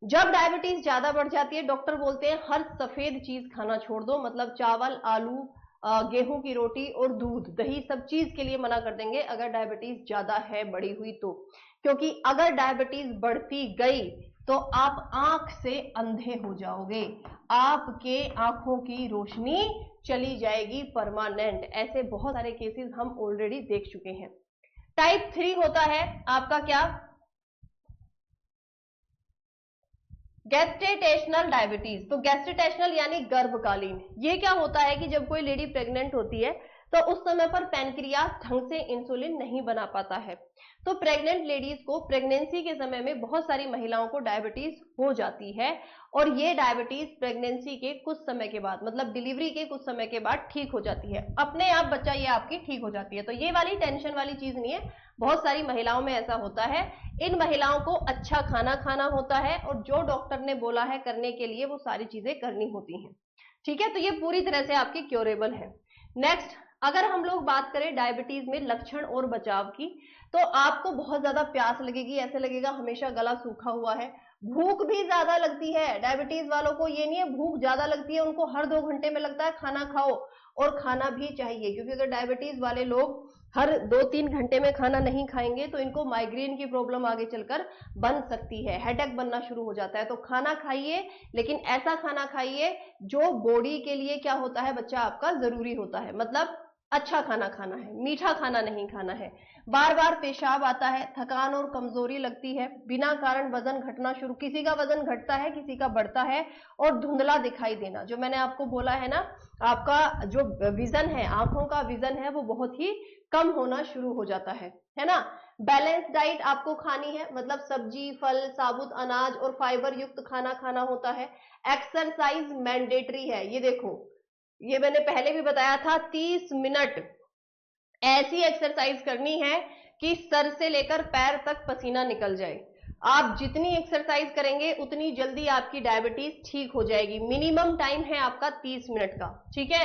जब डायबिटीज ज्यादा बढ़ जाती है डॉक्टर बोलते हैं हर सफेद चीज खाना छोड़ दो, मतलब चावल, आलू, गेहूं की रोटी और दूध, दही, सब चीज के लिए मना कर देंगे अगर डायबिटीज ज्यादा है, बढ़ी हुई तो। क्योंकि अगर डायबिटीज बढ़ती गई तो आप आंख से अंधे हो जाओगे, आपके आंखों की रोशनी चली जाएगी परमानेंट। ऐसे बहुत सारे केसेस हम ऑलरेडी देख चुके हैं। टाइप 3 होता है आपका क्या, गैस्ट्रेटेशनल डायबिटीज। तो गैस्ट्रेटेशनल यानी गर्भकालीन, ये क्या होता है कि जब कोई लेडी प्रेग्नेंट होती है तो उस समय पर पैनक्रियास ढंग से इंसुलिन नहीं बना पाता है, तो प्रेग्नेंट लेडीज को प्रेगनेंसी के समय में बहुत सारी महिलाओं को डायबिटीज हो जाती है, और ये डायबिटीज प्रेगनेंसी के कुछ समय के बाद, मतलब डिलीवरी के कुछ समय के बाद ठीक हो जाती है, अपने आप बच्चा ये आपकी ठीक हो जाती है। तो ये वाली टेंशन वाली चीज नहीं है, बहुत सारी महिलाओं में ऐसा होता है। इन महिलाओं को अच्छा खाना खाना होता है और जो डॉक्टर ने बोला है करने के लिए वो सारी चीजें करनी होती हैं। ठीक है, तो ये पूरी तरह से आपकी क्योरेबल है। नेक्स्ट, अगर हम लोग बात करें डायबिटीज में लक्षण और बचाव की, तो आपको बहुत ज्यादा प्यास लगेगी, ऐसे लगेगा हमेशा गला सूखा हुआ है। भूख भी ज्यादा लगती है डायबिटीज वालों को, ये नहीं है भूख ज्यादा लगती है, उनको हर 2 घंटे में लगता है खाना खाओ, और खाना भी चाहिए, क्योंकि अगर डायबिटीज वाले लोग हर 2-3 घंटे में खाना नहीं खाएंगे तो इनको माइग्रेन की प्रॉब्लम आगे चलकर बन सकती है, हेडेक बनना शुरू हो जाता है। तो खाना खाइए, लेकिन ऐसा खाना खाइए जो बॉडी के लिए क्या होता है बच्चा आपका जरूरी होता है, मतलब अच्छा खाना खाना है, मीठा खाना नहीं खाना है। बार बार पेशाब आता है, थकान और कमजोरी लगती है, बिना कारण वजन घटना शुरू, किसी का वजन घटता है किसी का बढ़ता है, और धुंधला दिखाई देना, जो मैंने आपको बोला है ना, आपका जो विजन है, आंखों का विजन है, वो बहुत ही कम होना शुरू हो जाता है ना। बैलेंस डाइट आपको खानी है, मतलब सब्जी, फल, साबुत अनाज और फाइबर युक्त खाना खाना होता है। एक्सरसाइज मैंडेटरी है, ये देखो, ये मैंने पहले भी बताया था, 30 मिनट ऐसी एक्सरसाइज करनी है कि सर से लेकर पैर तक पसीना निकल जाए। आप जितनी एक्सरसाइज करेंगे उतनी जल्दी आपकी डायबिटीज ठीक हो जाएगी। मिनिमम टाइम है आपका 30 मिनट का। ठीक है,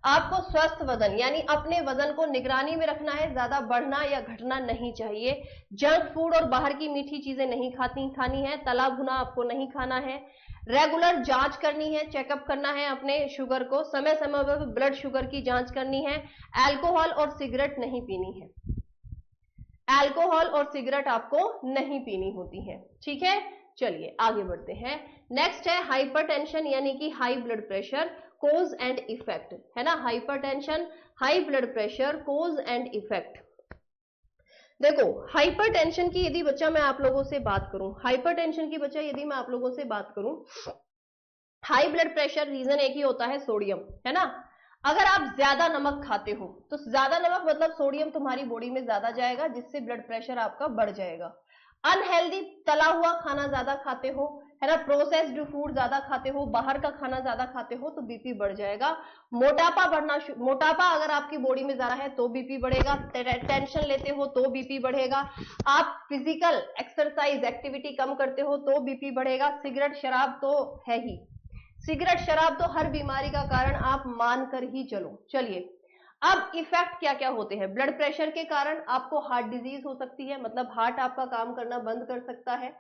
आपको स्वस्थ वजन यानी अपने वजन को निगरानी में रखना है, ज्यादा बढ़ना या घटना नहीं चाहिए। जंक फूड और बाहर की मीठी चीजें नहीं खानी है, तला भुना आपको नहीं खाना है। रेगुलर जांच करनी है, चेकअप करना है अपने शुगर को, समय समय पर ब्लड शुगर की जांच करनी है। अल्कोहल और सिगरेट नहीं पीनी है, अल्कोहल और सिगरेट आपको नहीं पीनी होती है। ठीक है, चलिए आगे बढ़ते हैं। नेक्स्ट है हाइपरटेंशन यानी कि high blood pressure, cause and effect, है ना। Hypertension, high blood pressure, cause and effect. देखो, हाइपरटेंशन की यदि बच्चा मैं आप लोगों से बात करूं, हाइपरटेंशन की बच्चा यदि मैं आप लोगों से बात करूं, हाई ब्लड प्रेशर रीजन एक ही होता है, सोडियम, है ना। अगर आप ज्यादा नमक खाते हो तो ज्यादा नमक मतलब सोडियम तुम्हारी बॉडी में ज्यादा जाएगा, जिससे ब्लड प्रेशर आपका बढ़ जाएगा। अनहेल्दी तला हुआ खाना ज्यादा खाते हो, है ना, प्रोसेस्ड फूड ज्यादा खाते हो, बाहर का खाना ज्यादा खाते हो तो बीपी बढ़ जाएगा। मोटापा अगर आपकी बॉडी में ज्यादा है तो बीपी बढ़ेगा। टेंशन लेते हो तो बीपी बढ़ेगा। आप फिजिकल एक्सरसाइज एक्टिविटी कम करते हो तो बीपी बढ़ेगा। सिगरेट शराब तो है ही, सिगरेट शराब तो हर बीमारी का कारण आप मानकर ही चलो। चलिए, अब इफेक्ट क्या क्या होते हैं ब्लड प्रेशर के कारण? आपको हार्ट डिजीज हो सकती है, मतलब हार्ट आपका काम करना बंद कर सकता है।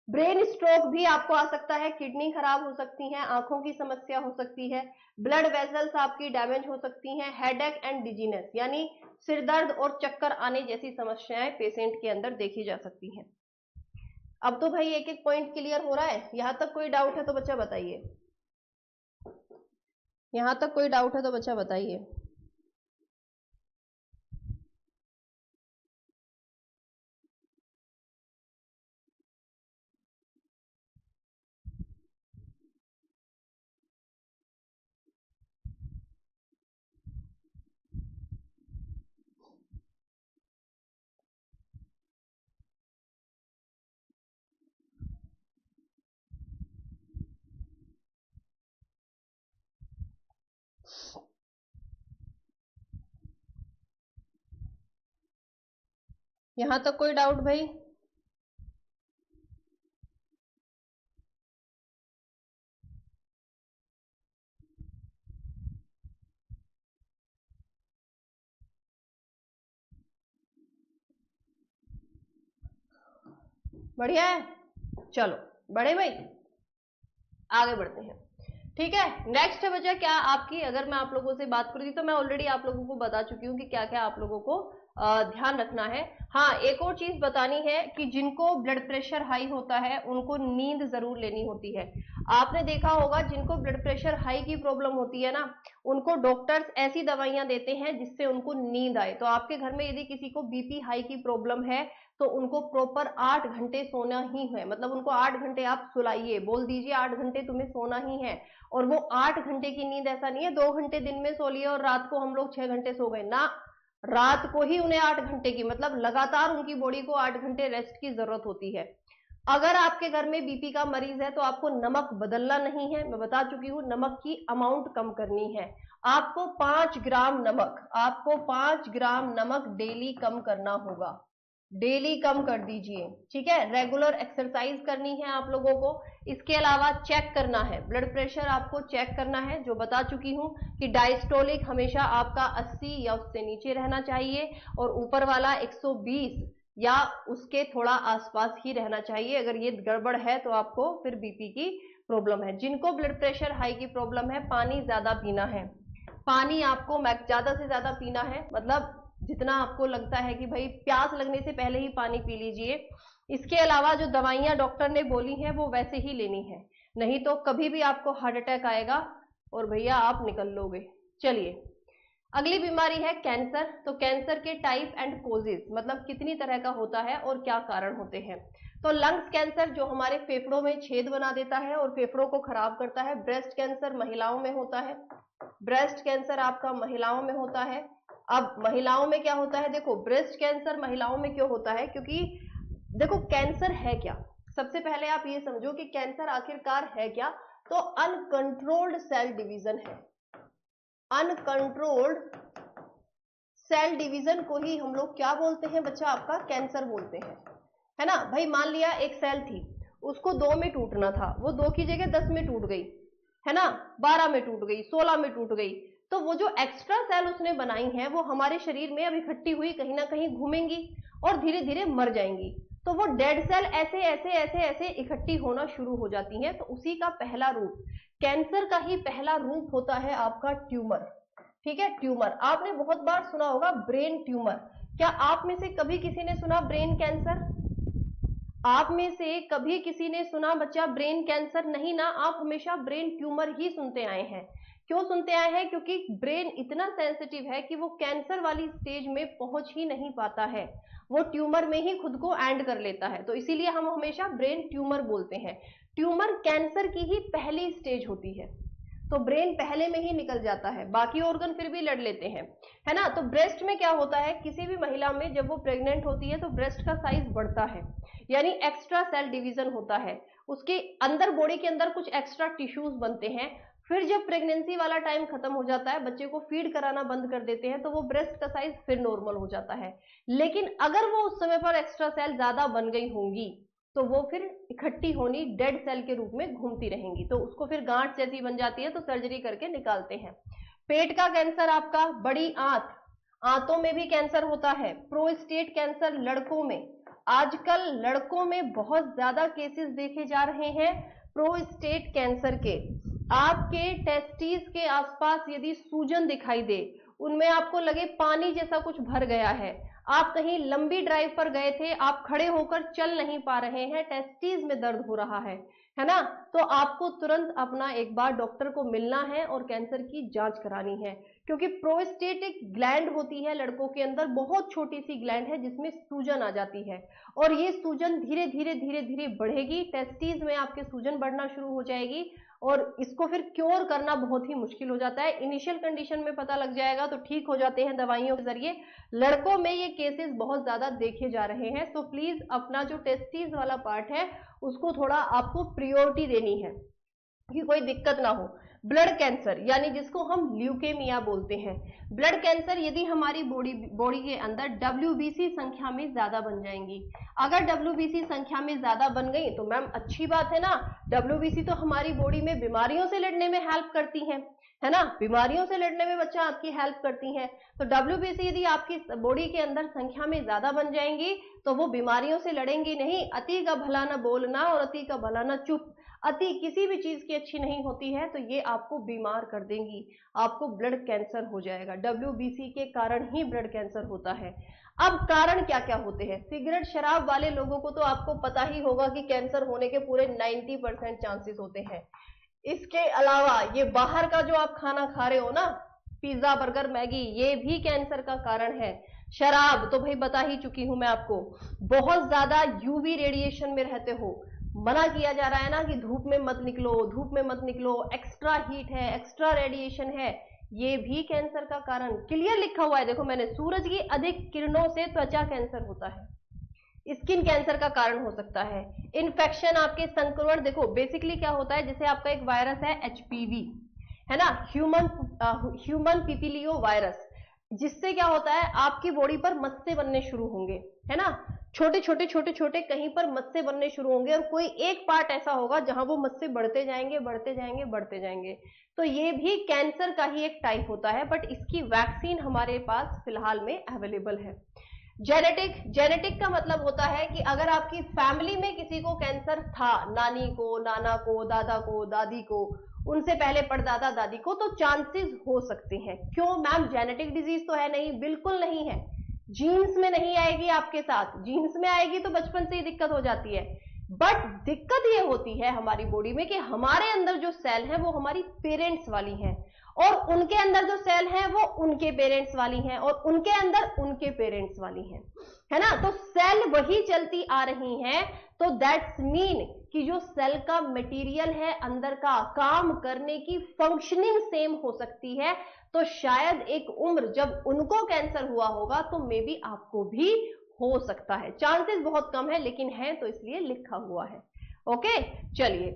ब्रेन स्ट्रोक भी आपको आ सकता है, किडनी खराब हो सकती है, आंखों की समस्या हो सकती है, ब्लड वेसल्स आपकी डैमेज हो सकती हैं, हेडेक एंड डिजीनेस यानी सिर दर्द और चक्कर आने जैसी समस्याएं पेशेंट के अंदर देखी जा सकती हैं। अब तो भाई एक एक पॉइंट क्लियर हो रहा है। यहां तक कोई डाउट है तो बच्चा बताइए, यहां तक कोई डाउट है तो बच्चा बताइए। यहां तक कोई डाउट भाई? बढ़िया है, चलो बड़े भाई आगे बढ़ते हैं। ठीक है, नेक्स्ट है बच्चा क्या आपकी, अगर मैं आप लोगों से बात करूँ तो मैं ऑलरेडी आप लोगों को बता चुकी हूँ कि क्या क्या आप लोगों को ध्यान रखना है। हाँ, एक और चीज बतानी है कि जिनको ब्लड प्रेशर हाई होता है उनको नींद जरूर लेनी होती है। आपने देखा होगा जिनको ब्लड प्रेशर हाई की प्रॉब्लम होती है ना, उनको डॉक्टर्स ऐसी दवाइयां देते हैं जिससे उनको नींद आए। तो आपके घर में यदि किसी को बीपी हाई की प्रॉब्लम है तो उनको प्रॉपर 8 घंटे सोना ही है, मतलब उनको 8 घंटे आप सुलाइए, बोल दीजिए 8 घंटे तुम्हें सोना ही है। और वो 8 घंटे की नींद ऐसा नहीं है 2 घंटे दिन में सो लिए और रात को हम लोग 6 घंटे सो गए ना, रात को ही उन्हें 8 घंटे की, मतलब लगातार उनकी बॉडी को 8 घंटे रेस्ट की जरूरत होती है। अगर आपके घर में बीपी का मरीज है तो आपको नमक बदलना नहीं है, मैं बता चुकी हूं, नमक की अमाउंट कम करनी है। आपको 5 ग्राम नमक डेली कम करना होगा, डेली कम कर दीजिए। ठीक है, रेगुलर एक्सरसाइज करनी है आप लोगों को। इसके अलावा चेक करना है ब्लड प्रेशर, आपको चेक करना है, जो बता चुकी हूं कि डायस्टोलिक हमेशा आपका 80 या उससे नीचे रहना चाहिए और ऊपर वाला 120 या उसके थोड़ा आसपास ही रहना चाहिए। अगर ये गड़बड़ है तो आपको फिर बीपी की प्रॉब्लम है। जिनको ब्लड प्रेशर हाई की प्रॉब्लम है, पानी ज्यादा पीना है, पानी आपको ज्यादा से ज्यादा पीना है, मतलब जितना आपको लगता है कि भाई प्यास लगने से पहले ही पानी पी लीजिए। इसके अलावा जो दवाइयां डॉक्टर ने बोली हैं वो वैसे ही लेनी है, नहीं तो कभी भी आपको हार्ट अटैक आएगा और भैया आप निकल लोगे। चलिए, अगली बीमारी है कैंसर। तो कैंसर के टाइप एंड कोजेस, मतलब कितनी तरह का होता है और क्या कारण होते हैं। तो लंग्स कैंसर जो हमारे फेफड़ों में छेद बना देता है और फेफड़ों को खराब करता है। ब्रेस्ट कैंसर महिलाओं में होता है, ब्रेस्ट कैंसर आपका महिलाओं में होता है। अब महिलाओं में क्या होता है, देखो ब्रेस्ट कैंसर महिलाओं में क्यों होता है, क्योंकि देखो कैंसर है क्या, सबसे पहले आप ये समझो कि कैंसर आखिरकार है क्या। तो अनकंट्रोल्ड सेल डिवीजन है, अनकंट्रोल्ड सेल डिवीजन को ही हम लोग क्या बोलते हैं बच्चा, आपका कैंसर बोलते हैं, है ना। भाई मान लिया एक सेल थी, उसको 2 में टूटना था, वो 2 की जगह 10 में टूट गई, है ना, 12 में टूट गई, 16 में टूट गई। तो वो जो एक्स्ट्रा सेल उसने बनाई है वो हमारे शरीर में अब इकट्ठी हुई कहीं ना कहीं घूमेंगी और धीरे धीरे मर जाएंगी। तो वो डेड सेल ऐसे ऐसे ऐसे ऐसे इकट्ठी होना शुरू हो जाती हैं। तो उसी का पहला रूप, कैंसर का ही पहला रूप होता है आपका ट्यूमर। ठीक है, ट्यूमर आपने बहुत बार सुना होगा, ब्रेन ट्यूमर। क्या आप में से कभी किसी ने सुना ब्रेन कैंसर? आप में से कभी किसी ने सुना बच्चा ब्रेन कैंसर? नहीं ना, आप हमेशा ब्रेन ट्यूमर ही सुनते आए हैं। क्यों सुनते आए हैं? क्योंकि ब्रेन इतना सेंसिटिव है कि वो कैंसर वाली स्टेज में पहुंच ही नहीं पाता है, वो ट्यूमर में ही खुद को एंड कर लेता है। तो इसीलिए हम हमेशा ब्रेन ट्यूमर बोलते हैं। ट्यूमर कैंसर की ही पहली स्टेज होती है। तो ब्रेन पहले में ही निकल जाता है, बाकी ऑर्गन फिर भी लड़ लेते हैं, है ना। तो ब्रेस्ट में क्या होता है, किसी भी महिला में जब वो प्रेग्नेंट होती है तो ब्रेस्ट का साइज बढ़ता है, यानी एक्स्ट्रा सेल डिवीजन होता है, उसके अंदर बॉडी के अंदर कुछ एक्स्ट्रा टिश्यूज बनते हैं। फिर जब प्रेगनेंसी वाला टाइम खत्म हो जाता है, बच्चे को फीड कराना बंद कर देते हैं, तो वो ब्रेस्ट का साइज फिर नॉर्मल हो जाता है। लेकिन अगर वो उस समय पर एक्स्ट्रा सेल ज्यादा बन गई होंगी तो वो फिर इकट्ठी होनी डेड सेल के रूप में घूमती रहेंगी, तो उसको फिर गांठ जैसी बन जाती है, तो सर्जरी करके निकालते हैं। पेट का कैंसर, आपका बड़ी आंत, आंतों में भी कैंसर होता है। प्रोस्टेट कैंसर लड़कों में, आजकल लड़कों में बहुत ज्यादा केसेस देखे जा रहे हैं प्रोस्टेट कैंसर के। आपके टेस्टिस के आसपास यदि सूजन दिखाई दे, उनमें आपको लगे पानी जैसा कुछ भर गया है, आप कहीं लंबी ड्राइव पर गए थे, आप खड़े होकर चल नहीं पा रहे हैं, टेस्टिस में दर्द हो रहा है ना, तो आपको तुरंत अपना एक बार डॉक्टर को मिलना है और कैंसर की जांच करानी है। क्योंकि प्रोस्टेट एक ग्लैंड होती है लड़कों के अंदर, बहुत छोटी सी ग्लैंड है जिसमें सूजन आ जाती है, और ये सूजन धीरे धीरे धीरे धीरे बढ़ेगी, टेस्टिस में आपके सूजन बढ़ना शुरू हो जाएगी, और इसको फिर क्योर करना बहुत ही मुश्किल हो जाता है। इनिशियल कंडीशन में पता लग जाएगा तो ठीक हो जाते हैं दवाइयों के जरिए। लड़कों में ये केसेस बहुत ज्यादा देखे जा रहे हैं, तो प्लीज अपना जो टेस्टिस वाला पार्ट है उसको थोड़ा आपको प्रियोरिटी देनी है कि कोई दिक्कत ना हो। ब्लड कैंसर, यानी जिसको हम ल्यूकेमिया बोलते हैं, ब्लड कैंसर यदि हमारी बॉडी के अंदर डब्ल्यूबीसी संख्या में ज्यादा बन जाएंगी। अगर डब्ल्यूबीसी संख्या में ज्यादा बन गई तो मैम अच्छी बात है ना, डब्ल्यूबीसी तो हमारी बॉडी में बीमारियों से लड़ने में हेल्प करती है ना, बीमारियों से लड़ने में बच्चा आपकी हेल्प करती है। तो डब्ल्यूबीसी यदि आपकी बॉडी के अंदर संख्या में ज्यादा बन जाएंगी तो वो बीमारियों से लड़ेंगी नहीं। अति का भला न बोलना और अति का भला न चुप, अति किसी भी चीज की अच्छी नहीं होती है, तो ये आपको बीमार कर देंगी, आपको ब्लड कैंसर हो जाएगा। डब्ल्यूबीसी के कारण ही ब्लड कैंसर होता है। अब कारण क्या क्या होते हैं, सिगरेट शराब वाले लोगों को तो आपको पता ही होगा कि कैंसर होने के पूरे 90% चांसेस होते हैं। इसके अलावा ये बाहर का जो आप खाना खा रहे हो ना, पिज्जा बर्गर मैगी, ये भी कैंसर का कारण है। शराब तो भाई बता ही चुकी हूं मैं आपको। बहुत ज्यादा यूवी रेडिएशन में रहते हो, मना किया जा रहा है ना कि धूप में मत निकलो, धूप में मत निकलो, एक्स्ट्रा हीट है, एक्स्ट्रा रेडिएशन है, ये भी कैंसर का कारण क्लियर लिखा हुआ है। देखो मैंने, सूरज की अधिक किरणों से त्वचा कैंसर होता है, स्किन कैंसर का कारण हो सकता है। इन्फेक्शन, आपके संक्रमण, देखो बेसिकली क्या होता है, जैसे आपका एक वायरस है एचपीवी, है ना, ह्यूमन पिपिलियो वायरस, जिससे क्या होता है आपकी बॉडी पर मस्से बनने शुरू होंगे, है ना, छोटे छोटे छोटे छोटे कहीं पर मस्से बनने शुरू होंगे, और कोई एक पार्ट ऐसा होगा जहां वो मस्से बढ़ते जाएंगे बढ़ते जाएंगे बढ़ते जाएंगे। तो ये भी कैंसर का ही एक टाइप होता है, बट इसकी वैक्सीन हमारे पास फिलहाल में अवेलेबल है। जेनेटिक का मतलब होता है कि अगर आपकी फैमिली में किसी को कैंसर था, नानी को, नाना को, दादा को, दादी को, उनसे पहले परदादा दादी को, तो चांसेस हो सकते हैं। क्यों मैम, जेनेटिक डिजीज तो है नहीं, बिल्कुल नहीं है, जीन्स में नहीं आएगी आपके साथ, जीन्स में आएगी तो बचपन से ही दिक्कत हो जाती है। बट दिक्कत ये होती है हमारी बॉडी में कि हमारे अंदर जो सेल है वो हमारी पेरेंट्स वाली हैं, और उनके अंदर जो सेल है वो उनके पेरेंट्स वाली हैं, और उनके अंदर उनके पेरेंट्स वाली हैं, है ना। तो सेल वही चलती आ रही हैं, तो दैट्स मीन कि जो सेल का मटेरियल है अंदर का, काम करने की फंक्शनिंग सेम हो सकती है। तो शायद एक उम्र जब उनको कैंसर हुआ होगा तो मे बी आपको भी हो सकता है, चांसेस बहुत कम है लेकिन है, तो इसलिए लिखा हुआ है। ओके, चलिए।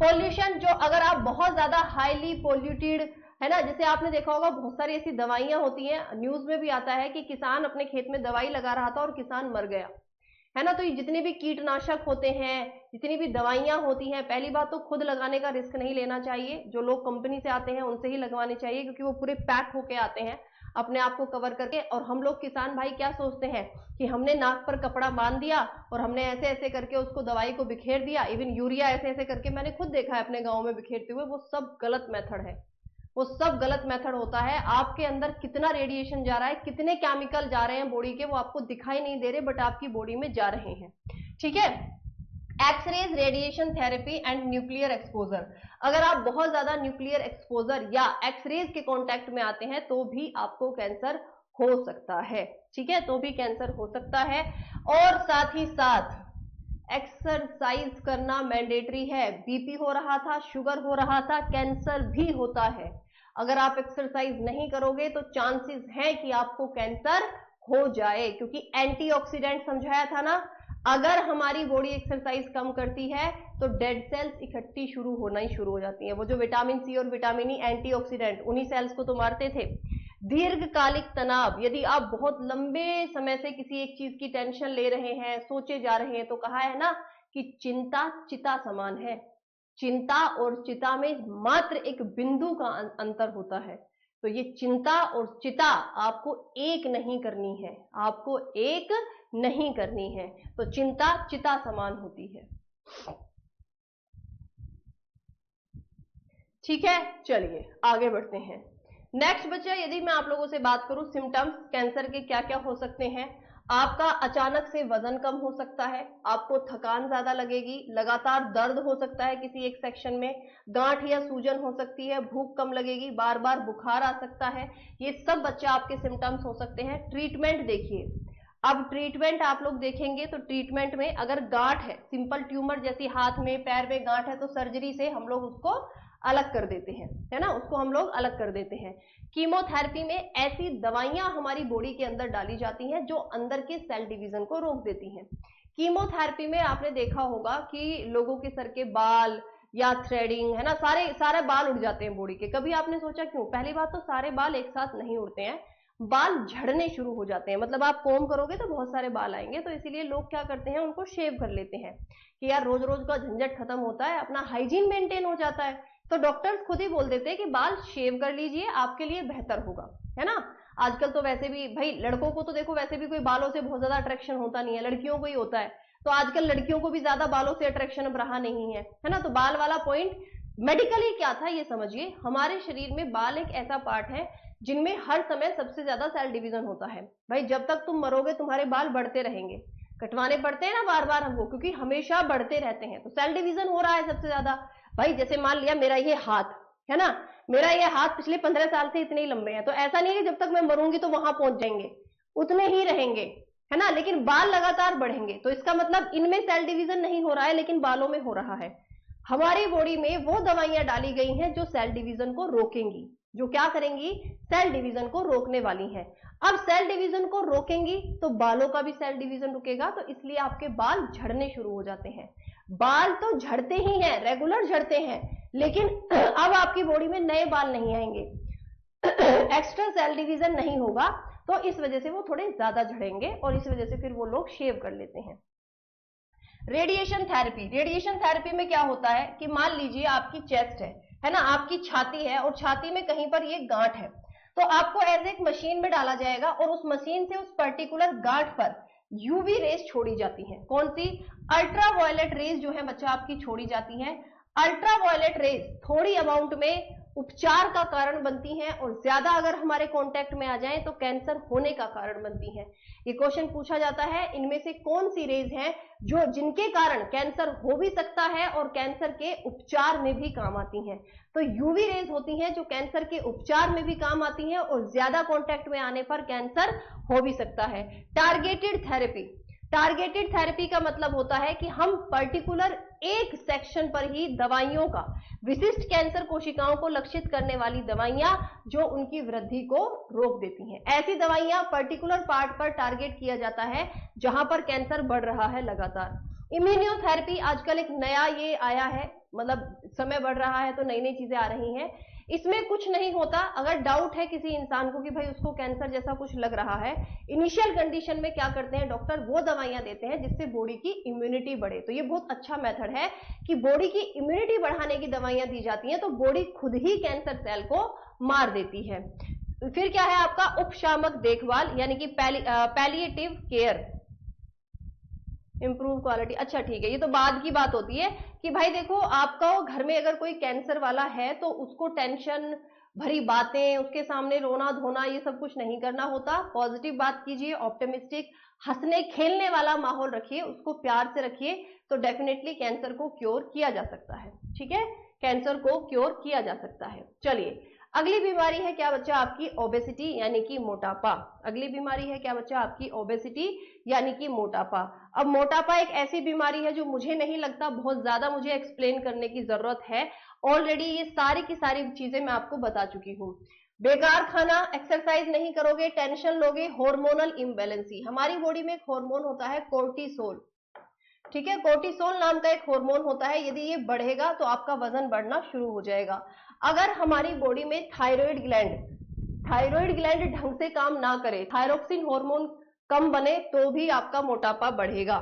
पॉल्यूशन, जो अगर आप बहुत ज्यादा हाईली पॉल्यूटेड, है ना, जैसे आपने देखा होगा बहुत सारी ऐसी दवाइयां होती हैं, न्यूज में भी आता है कि किसान अपने खेत में दवाई लगा रहा था और किसान मर गया, है ना। तो ये जितने भी कीटनाशक होते हैं, जितनी भी दवाइयां होती हैं, पहली बात तो खुद लगाने का रिस्क नहीं लेना चाहिए, जो लोग कंपनी से आते हैं उनसे ही लगवाने चाहिए, क्योंकि वो पूरे पैक होके आते हैं अपने आप को कवर करके। और हम लोग किसान भाई क्या सोचते हैं कि हमने नाक पर कपड़ा बांध दिया और हमने ऐसे ऐसे करके उसको दवाई को बिखेर दिया, इवन यूरिया ऐसे ऐसे करके मैंने खुद देखा है अपने गाँव में बिखेरते हुए, वो सब गलत मेथड है, वो सब गलत मेथड होता है। आपके अंदर कितना रेडिएशन जा रहा है, कितने केमिकल जा रहे हैं बॉडी के, वो आपको दिखाई नहीं दे रहे, बट आपकी बॉडी में जा रहे हैं, ठीक है। X rays, radiation therapy and nuclear exposure, अगर आप बहुत ज्यादा न्यूक्लियर एक्सपोजर या एक्सरेज के कांटेक्ट में आते हैं तो भी आपको कैंसर हो सकता है, ठीक है, तो भी कैंसर हो सकता है। और साथ ही साथ एक्सरसाइज करना मैंडेटरी है। बीपी हो रहा था, शुगर हो रहा था, कैंसर भी होता है। अगर आप एक्सरसाइज नहीं करोगे तो चांसेस हैं कि आपको कैंसर हो जाए, क्योंकि एंटीऑक्सीडेंट समझाया था ना, अगर हमारी बॉडी एक्सरसाइज कम करती है तो डेड सेल्स इकट्ठी होना ही शुरू हो जाती हैं। वो जो विटामिन सी और विटामिन ई एंटीऑक्सीडेंट, उन्हीं सेल्स को तो मारते थे। दीर्घकालिक तनाव, यदि आप बहुत लंबे समय से किसी एक चीज की टेंशन ले रहे हैं, सोचे जा रहे हैं, तो कहा है ना कि चिंता चिता समान है। चिंता और चिता में मात्र एक बिंदु का अंतर होता है। तो ये चिंता और चिता आपको एक नहीं करनी है, आपको एक नहीं करनी है। तो चिंता चिता समान होती है। ठीक है, चलिए आगे बढ़ते हैं। नेक्स्ट बच्चा, यदि मैं आप लोगों से बात करूं सिम्टम्स कैंसर के क्या क्या हो सकते हैं। आपका अचानक से वजन कम हो सकता है, आपको थकान ज्यादा लगेगी, लगातार दर्द हो सकता है किसी एक सेक्शन में, गांठ या सूजन हो सकती है, भूख कम लगेगी, बार बार बुखार आ सकता है। ये सब बच्चा आपके सिम्टम्स हो सकते हैं। ट्रीटमेंट देखिए, अब ट्रीटमेंट आप लोग देखेंगे तो ट्रीटमेंट में अगर गांठ है, सिंपल ट्यूमर जैसी हाथ में पैर में गांठ है, तो सर्जरी से हम लोग उसको अलग कर देते हैं, है ना, उसको हम लोग अलग कर देते हैं। कीमोथेरेपी में ऐसी दवाइयां हमारी बॉडी के अंदर डाली जाती हैं जो अंदर के सेल डिवीजन को रोक देती हैं। कीमोथेरेपी में आपने देखा होगा कि लोगों के सर के बाल या थ्रेडिंग, है ना, सारे बाल उड़ जाते हैं बॉडी के। कभी आपने सोचा क्यों? पहली बात तो सारे बाल एक साथ नहीं उड़ते हैं, बाल झड़ने शुरू हो जाते हैं। मतलब आप कोम करोगे तो बहुत सारे बाल आएंगे, तो इसीलिए लोग क्या करते हैं, उनको शेव कर लेते हैं कि यार रोज रोज का झंझट खत्म होता है, अपना हाइजीन मेंटेन हो जाता है। तो डॉक्टर्स खुद ही बोल देते हैं कि बाल शेव कर लीजिए, आपके लिए बेहतर होगा, है ना। आजकल तो वैसे भी भाई लड़कों को तो देखो वैसे भी कोई बालों से बहुत ज्यादा अट्रैक्शन होता नहीं है, लड़कियों को ही होता है। तो आजकल लड़कियों को भी ज्यादा बालों से अट्रैक्शन अब रहा नहीं है ना। तो बाल वाला पॉइंट मेडिकली क्या था ये समझिए। हमारे शरीर में बाल एक ऐसा पार्ट है जिनमें हर समय सबसे ज्यादा सेल डिवीजन होता है। भाई जब तक तुम मरोगे तुम्हारे बाल बढ़ते रहेंगे, कटवाने पड़ते हैं ना बार बार हमको, क्योंकि हमेशा बढ़ते रहते हैं। तो सेल डिवीजन हो रहा है सबसे ज्यादा। भाई जैसे मान लिया मेरा ये हाथ है ना, मेरा ये हाथ पिछले 15 साल से इतने ही लंबे हैं, तो ऐसा नहीं है कि जब तक मैं मरूंगी तो वहां पहुंच जाएंगे, उतने ही रहेंगे, है ना। लेकिन बाल लगातार बढ़ेंगे, तो इसका मतलब इनमें सेल डिवीजन नहीं हो रहा है लेकिन बालों में हो रहा है। हमारी बॉडी में वो दवाइयां डाली गई हैं जो सेल डिवीजन को रोकेंगी, जो क्या करेंगी, सेल डिवीजन को रोकने वाली हैं। अब सेल डिवीजन को रोकेंगी तो बालों का भी सेल डिवीजन रुकेगा, तो इसलिए आपके बाल झड़ने शुरू हो जाते हैं। बाल तो झड़ते ही हैं, रेगुलर झड़ते हैं, लेकिन अब आपकी बॉडी में नए बाल नहीं आएंगे, एक्स्ट्रा सेल डिवीजन नहीं होगा, तो इस वजह से वो थोड़े ज्यादा झड़ेंगे और इस वजह से फिर वो लोग शेव कर लेते हैं। रेडिएशन थेरेपी, रेडिएशन थेरेपी में क्या होता है कि मान लीजिए आपकी चेस्ट है ना, आपकी छाती है और छाती में कहीं पर ये गांठ है, तो आपको ऐसे एक मशीन में डाला जाएगा और उस मशीन से उस पर्टिकुलर गांठ पर यूवी रेज छोड़ी जाती हैं। कौन सी? अल्ट्रावायलेट रेज जो है बच्चा आपकी छोड़ी जाती हैं। अल्ट्रावायलेट रेज थोड़ी अमाउंट में उपचार का कारण बनती हैं और ज्यादा अगर हमारे कांटेक्ट में आ जाएं तो कैंसर होने का कारण बनती हैं। ये क्वेश्चन पूछा जाता है इनमें से कौन सी रेज है जो जिनके कारण कैंसर हो भी सकता है और कैंसर के उपचार में भी काम आती हैं। तो यूवी रेज होती हैं जो कैंसर के उपचार में भी काम आती हैं और ज्यादा कांटेक्ट में आने पर कैंसर हो भी सकता है। टारगेटेड थेरेपी, टारगेटेड थेरेपी का मतलब होता है कि हम पर्टिकुलर एक सेक्शन पर ही दवाइयों का, विशिष्ट कैंसर कोशिकाओं को लक्षित करने वाली दवाइयां जो उनकी वृद्धि को रोक देती हैं, ऐसी दवाइयां पर्टिकुलर पार्ट पर टारगेट किया जाता है जहां पर कैंसर बढ़ रहा है लगातार। इम्यूनोथेरेपी आजकल एक नया ये आया है, मतलब समय बढ़ रहा है तो नई नई चीजें आ रही हैं। इसमें कुछ नहीं होता, अगर डाउट है किसी इंसान को कि भाई उसको कैंसर जैसा कुछ लग रहा है, इनिशियल कंडीशन में क्या करते हैं डॉक्टर, वो दवाइयां देते हैं जिससे बॉडी की इम्यूनिटी बढ़े। तो ये बहुत अच्छा मेथड है कि बॉडी की इम्यूनिटी बढ़ाने की दवाइयां दी जाती हैं, तो बॉडी खुद ही कैंसर सेल को मार देती है। फिर क्या है आपका उपशामक देखभाल, यानी कि पैलिएटिव केयर, इंप्रूव क्वालिटी। अच्छा ठीक है, ये तो बाद की बात होती है कि भाई देखो आपका घर में अगर कोई कैंसर वाला है तो उसको टेंशन भरी बातें, उसके सामने रोना धोना, ये सब कुछ नहीं करना होता। पॉजिटिव बात कीजिए, ऑप्टिमिस्टिक, हंसने खेलने वाला माहौल रखिए, उसको प्यार से रखिए, तो डेफिनेटली कैंसर को क्योर किया जा सकता है। ठीक है, कैंसर को क्योर किया जा सकता है। चलिए अगली बीमारी है क्या बच्चा आपकी ओबेसिटी यानी कि मोटापा। अगली बीमारी है क्या बच्चा आपकी ओबेसिटी यानी कि मोटापा। अब मोटापा एक ऐसी बीमारी है जो मुझे नहीं लगता बहुत ज्यादा मुझे एक्सप्लेन करने की जरूरत है, ऑलरेडी ये सारी की सारी चीजें मैं आपको बता चुकी हूं। बेकार खाना, एक्सरसाइज नहीं करोगे, टेंशन लोगे, हार्मोनल इम्बैलेंसी। हमारी बॉडी में एक हार्मोन होता है कोर्टिसोल, ठीक है, कोर्टिसोल नाम का एक हार्मोन होता है, यदि ये बढ़ेगा तो आपका वजन बढ़ना शुरू हो जाएगा। अगर हमारी बॉडी में थायराइड ग्लैंड ढंग से काम ना करे, थायरोक्सिन हार्मोन कम बने, तो भी आपका मोटापा बढ़ेगा।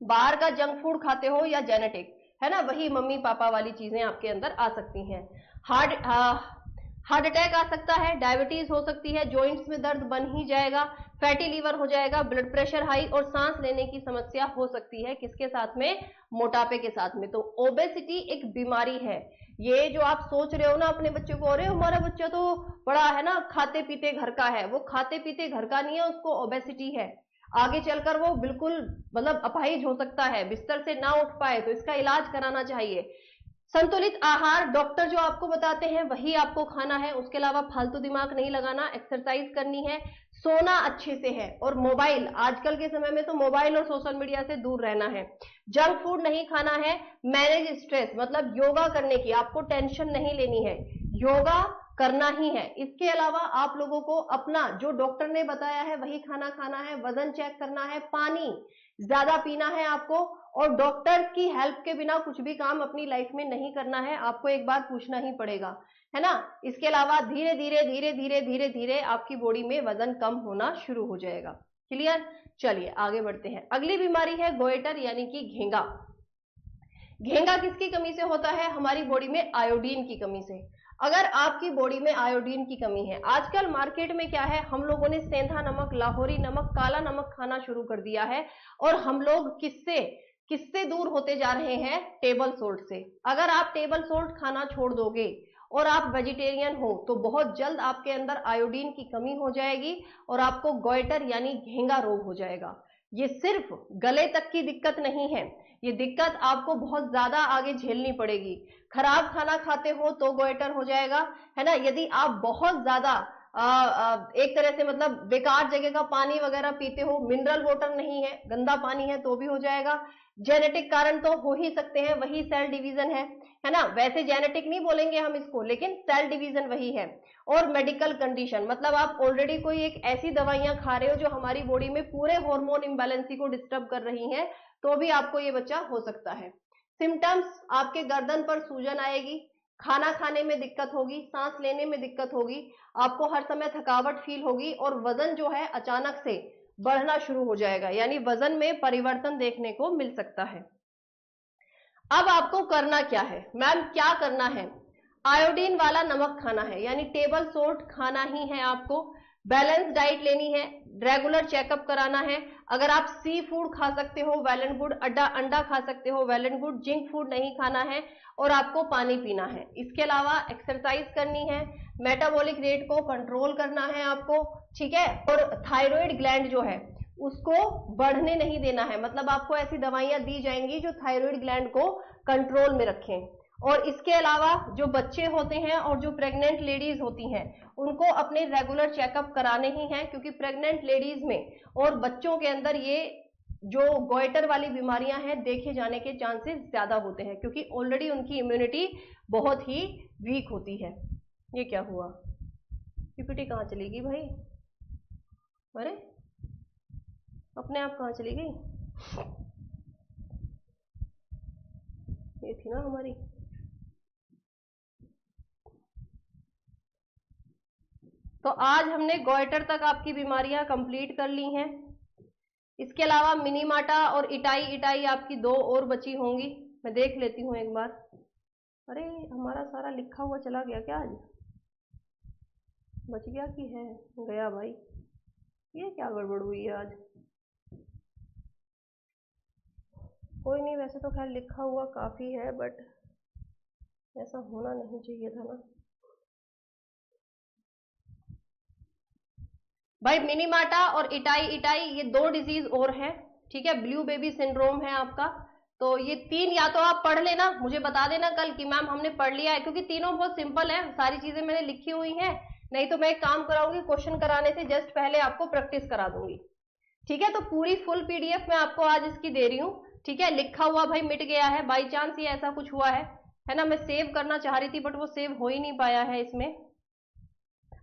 बाहर का जंक फूड खाते हो या जेनेटिक, है ना, वही मम्मी पापा वाली चीजें आपके अंदर आ सकती हैं। हार्ट अटैक आ सकता है, डायबिटीज हो सकती है, जॉइंट्स में दर्द बन ही जाएगा, फैटी लीवर हो जाएगा, ब्लड प्रेशर हाई और सांस लेने की समस्या हो सकती है। किसके साथ में? मोटापे के साथ में। तो ओबेसिटी एक बीमारी है। ये जो आप सोच रहे हो ना अपने बच्चे को, अरे हमारा बच्चा तो बड़ा है ना, खाते पीते घर का है, वो खाते पीते घर का नहीं है, उसको ओबेसिटी है। आगे चलकर वो बिल्कुल मतलब अपाहिज हो सकता है, बिस्तर से ना उठ पाए, तो इसका इलाज कराना चाहिए। संतुलित आहार डॉक्टर जो आपको बताते हैं वही आपको खाना है, उसके अलावा फालतू दिमाग नहीं लगाना, एक्सरसाइज करनी है, सोना अच्छे से है, और मोबाइल, आजकल के समय में तो मोबाइल और सोशल मीडिया से दूर रहना है। जंक फूड नहीं खाना है, मैनेज स्ट्रेस, मतलब योगा करने की, आपको टेंशन नहीं लेनी है, योगा करना ही है। इसके अलावा आप लोगों को अपना जो डॉक्टर ने बताया है वही खाना खाना है, वजन चेक करना है, पानी ज्यादा पीना है आपको, और डॉक्टर की हेल्प के बिना कुछ भी काम अपनी लाइफ में नहीं करना है, आपको एक बार पूछना ही पड़ेगा, है ना। इसके अलावा धीरे धीरे धीरे धीरे धीरे धीरे आपकी बॉडी में वजन कम होना शुरू हो जाएगा। क्लियर? चलिए आगे बढ़ते हैं। अगली बीमारी है गोइटर यानी कि घेंगा। घेंगा किसकी कमी से होता है? हमारी बॉडी में आयोडीन की कमी से। अगर आपकी बॉडी में आयोडीन की कमी है, आजकल मार्केट में क्या है, हम लोगों ने सेंधा नमक, लाहौरी नमक, काला नमक खाना शुरू कर दिया है, और हम लोग किससे किससे दूर होते जा रहे हैं? टेबल सोल्ट से। अगर आप टेबल सोल्ट खाना छोड़ दोगे और आप वेजिटेरियन हो तो बहुत जल्द आपके अंदर आयोडीन की कमी हो जाएगी और आपको गोइटर यानी घेंगा रोग हो जाएगा। ये सिर्फ गले तक की दिक्कत नहीं है, ये दिक्कत आपको बहुत ज्यादा आगे झेलनी पड़ेगी। खराब खाना खाते हो तो गोइटर हो जाएगा, है ना। यदि आप बहुत ज्यादा एक तरह से मतलब बेकार जगह का पानी वगैरह पीते हो, मिनरल वाटर नहीं है, गंदा पानी है, तो भी हो जाएगा। जेनेटिक कारण तो हो ही सकते हैं, वही सेल डिवीजन है ना। वैसे जेनेटिक नहीं बोलेंगे हम इसको, लेकिन सेल डिवीजन वही है। और मेडिकल कंडीशन, मतलब आप ऑलरेडी कोई एक ऐसी दवाइयां खा रहे हो जो हमारी बॉडी में पूरे हार्मोन इम्बैलेंसी को डिस्टर्ब कर रही हैं, तो भी आपको ये बच्चा हो सकता है। सिम्टम्स, आपके गर्दन पर सूजन आएगी, खाना खाने में दिक्कत होगी, सांस लेने में दिक्कत होगी, आपको हर समय थकावट फील होगी, और वजन जो है अचानक से बढ़ना शुरू हो जाएगा, यानी वजन में परिवर्तन देखने को मिल सकता है। अब आपको करना क्या है? मैम क्या करना है? आयोडीन वाला नमक खाना है, यानी टेबल सोल्ट खाना ही है आपको, बैलेंस डाइट लेनी है, रेगुलर चेकअप कराना है। अगर आप सी फूड खा सकते हो वेल एंड गुड, अंडा खा सकते हो well and good, zinc food नहीं खाना है, और आपको पानी पीना है। इसके अलावा एक्सरसाइज करनी है, मेटाबॉलिक रेट को कंट्रोल करना है आपको, ठीक है। और थायराइड ग्लैंड जो है उसको बढ़ने नहीं देना है, मतलब आपको ऐसी दवाइयां दी जाएंगी जो थायराइड ग्लैंड को कंट्रोल में रखें। और इसके अलावा जो बच्चे होते हैं और जो प्रेग्नेंट लेडीज होती हैं उनको अपने रेगुलर चेकअप कराने ही हैं, क्योंकि प्रेग्नेंट लेडीज में और बच्चों के अंदर ये जो गोइटर वाली बीमारियां हैं देखे जाने के चांसेस ज्यादा होते हैं, क्योंकि ऑलरेडी उनकी इम्यूनिटी बहुत ही वीक होती है। ये क्या हुआ? पीपीटी कहाँ चली गई भाई? अरे अपने आप कहाँ चली गई? ये थी ना हमारी। तो आज हमने गोइटर तक आपकी बीमारियां कंप्लीट कर ली हैं। इसके अलावा मिनीमाटा और इटाई इटाई आपकी दो और बची होंगी, मैं देख लेती हूँ एक बार। अरे हमारा सारा लिखा हुआ चला गया क्या? आज बच गया कि है गया भाई? ये क्या गड़बड़ हुई है आज? कोई नहीं, वैसे तो खैर लिखा हुआ काफी है, बट ऐसा होना नहीं चाहिए था ना भाई। मिनीमाटा और इटाई इटाई ये दो डिजीज और है, ठीक है। ब्लू बेबी सिंड्रोम है आपका, तो ये 3 या तो आप पढ़ लेना, मुझे बता देना कल कि मैम हमने पढ़ लिया है, क्योंकि तीनों बहुत सिंपल है, सारी चीजें मैंने लिखी हुई हैं। नहीं तो मैं एक काम कराऊंगी, क्वेश्चन कराने से जस्ट पहले आपको प्रैक्टिस करा दूंगी। ठीक है, तो पूरी फुल पीडीएफ मैं आपको आज इसकी दे रही हूँ। ठीक है, लिखा हुआ भाई मिट गया है, बाई चांस ये ऐसा कुछ हुआ है ना। मैं सेव करना चाह रही थी बट वो सेव हो ही नहीं पाया है इसमें।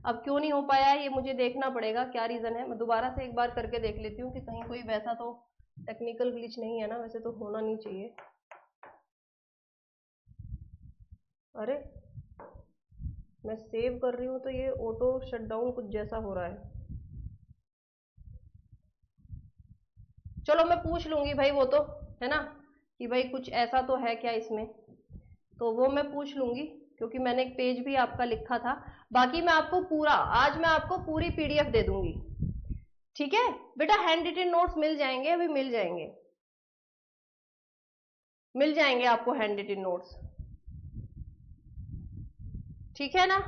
अब क्यों नहीं हो पाया है ये मुझे देखना पड़ेगा, क्या रीजन है। मैं दोबारा से एक बार करके देख लेती हूँ कि कहीं कोई वैसा तो टेक्निकल ग्लिच नहीं है ना, वैसे तो होना नहीं चाहिए। अरे मैं सेव कर रही हूँ तो ये ऑटो शटडाउन कुछ जैसा हो रहा है। चलो मैं पूछ लूंगी भाई वो तो, है ना, कि भाई कुछ ऐसा तो है क्या इसमें, तो वो मैं पूछ लूंगी, क्योंकि मैंने एक पेज भी आपका लिखा था। बाकी मैं आपको पूरा, आज मैं आपको पूरी पीडीएफ दे दूंगी। ठीक है बेटा, हैंड रिटन नोट्स मिल जाएंगे, अभी मिल जाएंगे, मिल जाएंगे आपको हैंड रिटन नोट्स। ठीक है ना।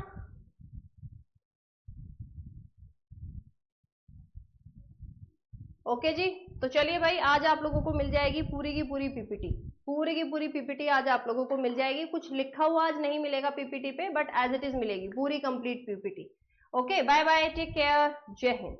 ओके जी, तो चलिए भाई, आज आप लोगों को मिल जाएगी पूरी की पूरी पीपीटी, पूरी की पूरी पीपीटी आज आप लोगों को मिल जाएगी। कुछ लिखा हुआ आज नहीं मिलेगा पीपीटी पे, बट एज इट इज मिलेगी पूरी complete PPT. Okay, bye bye, take care, जय हिंद।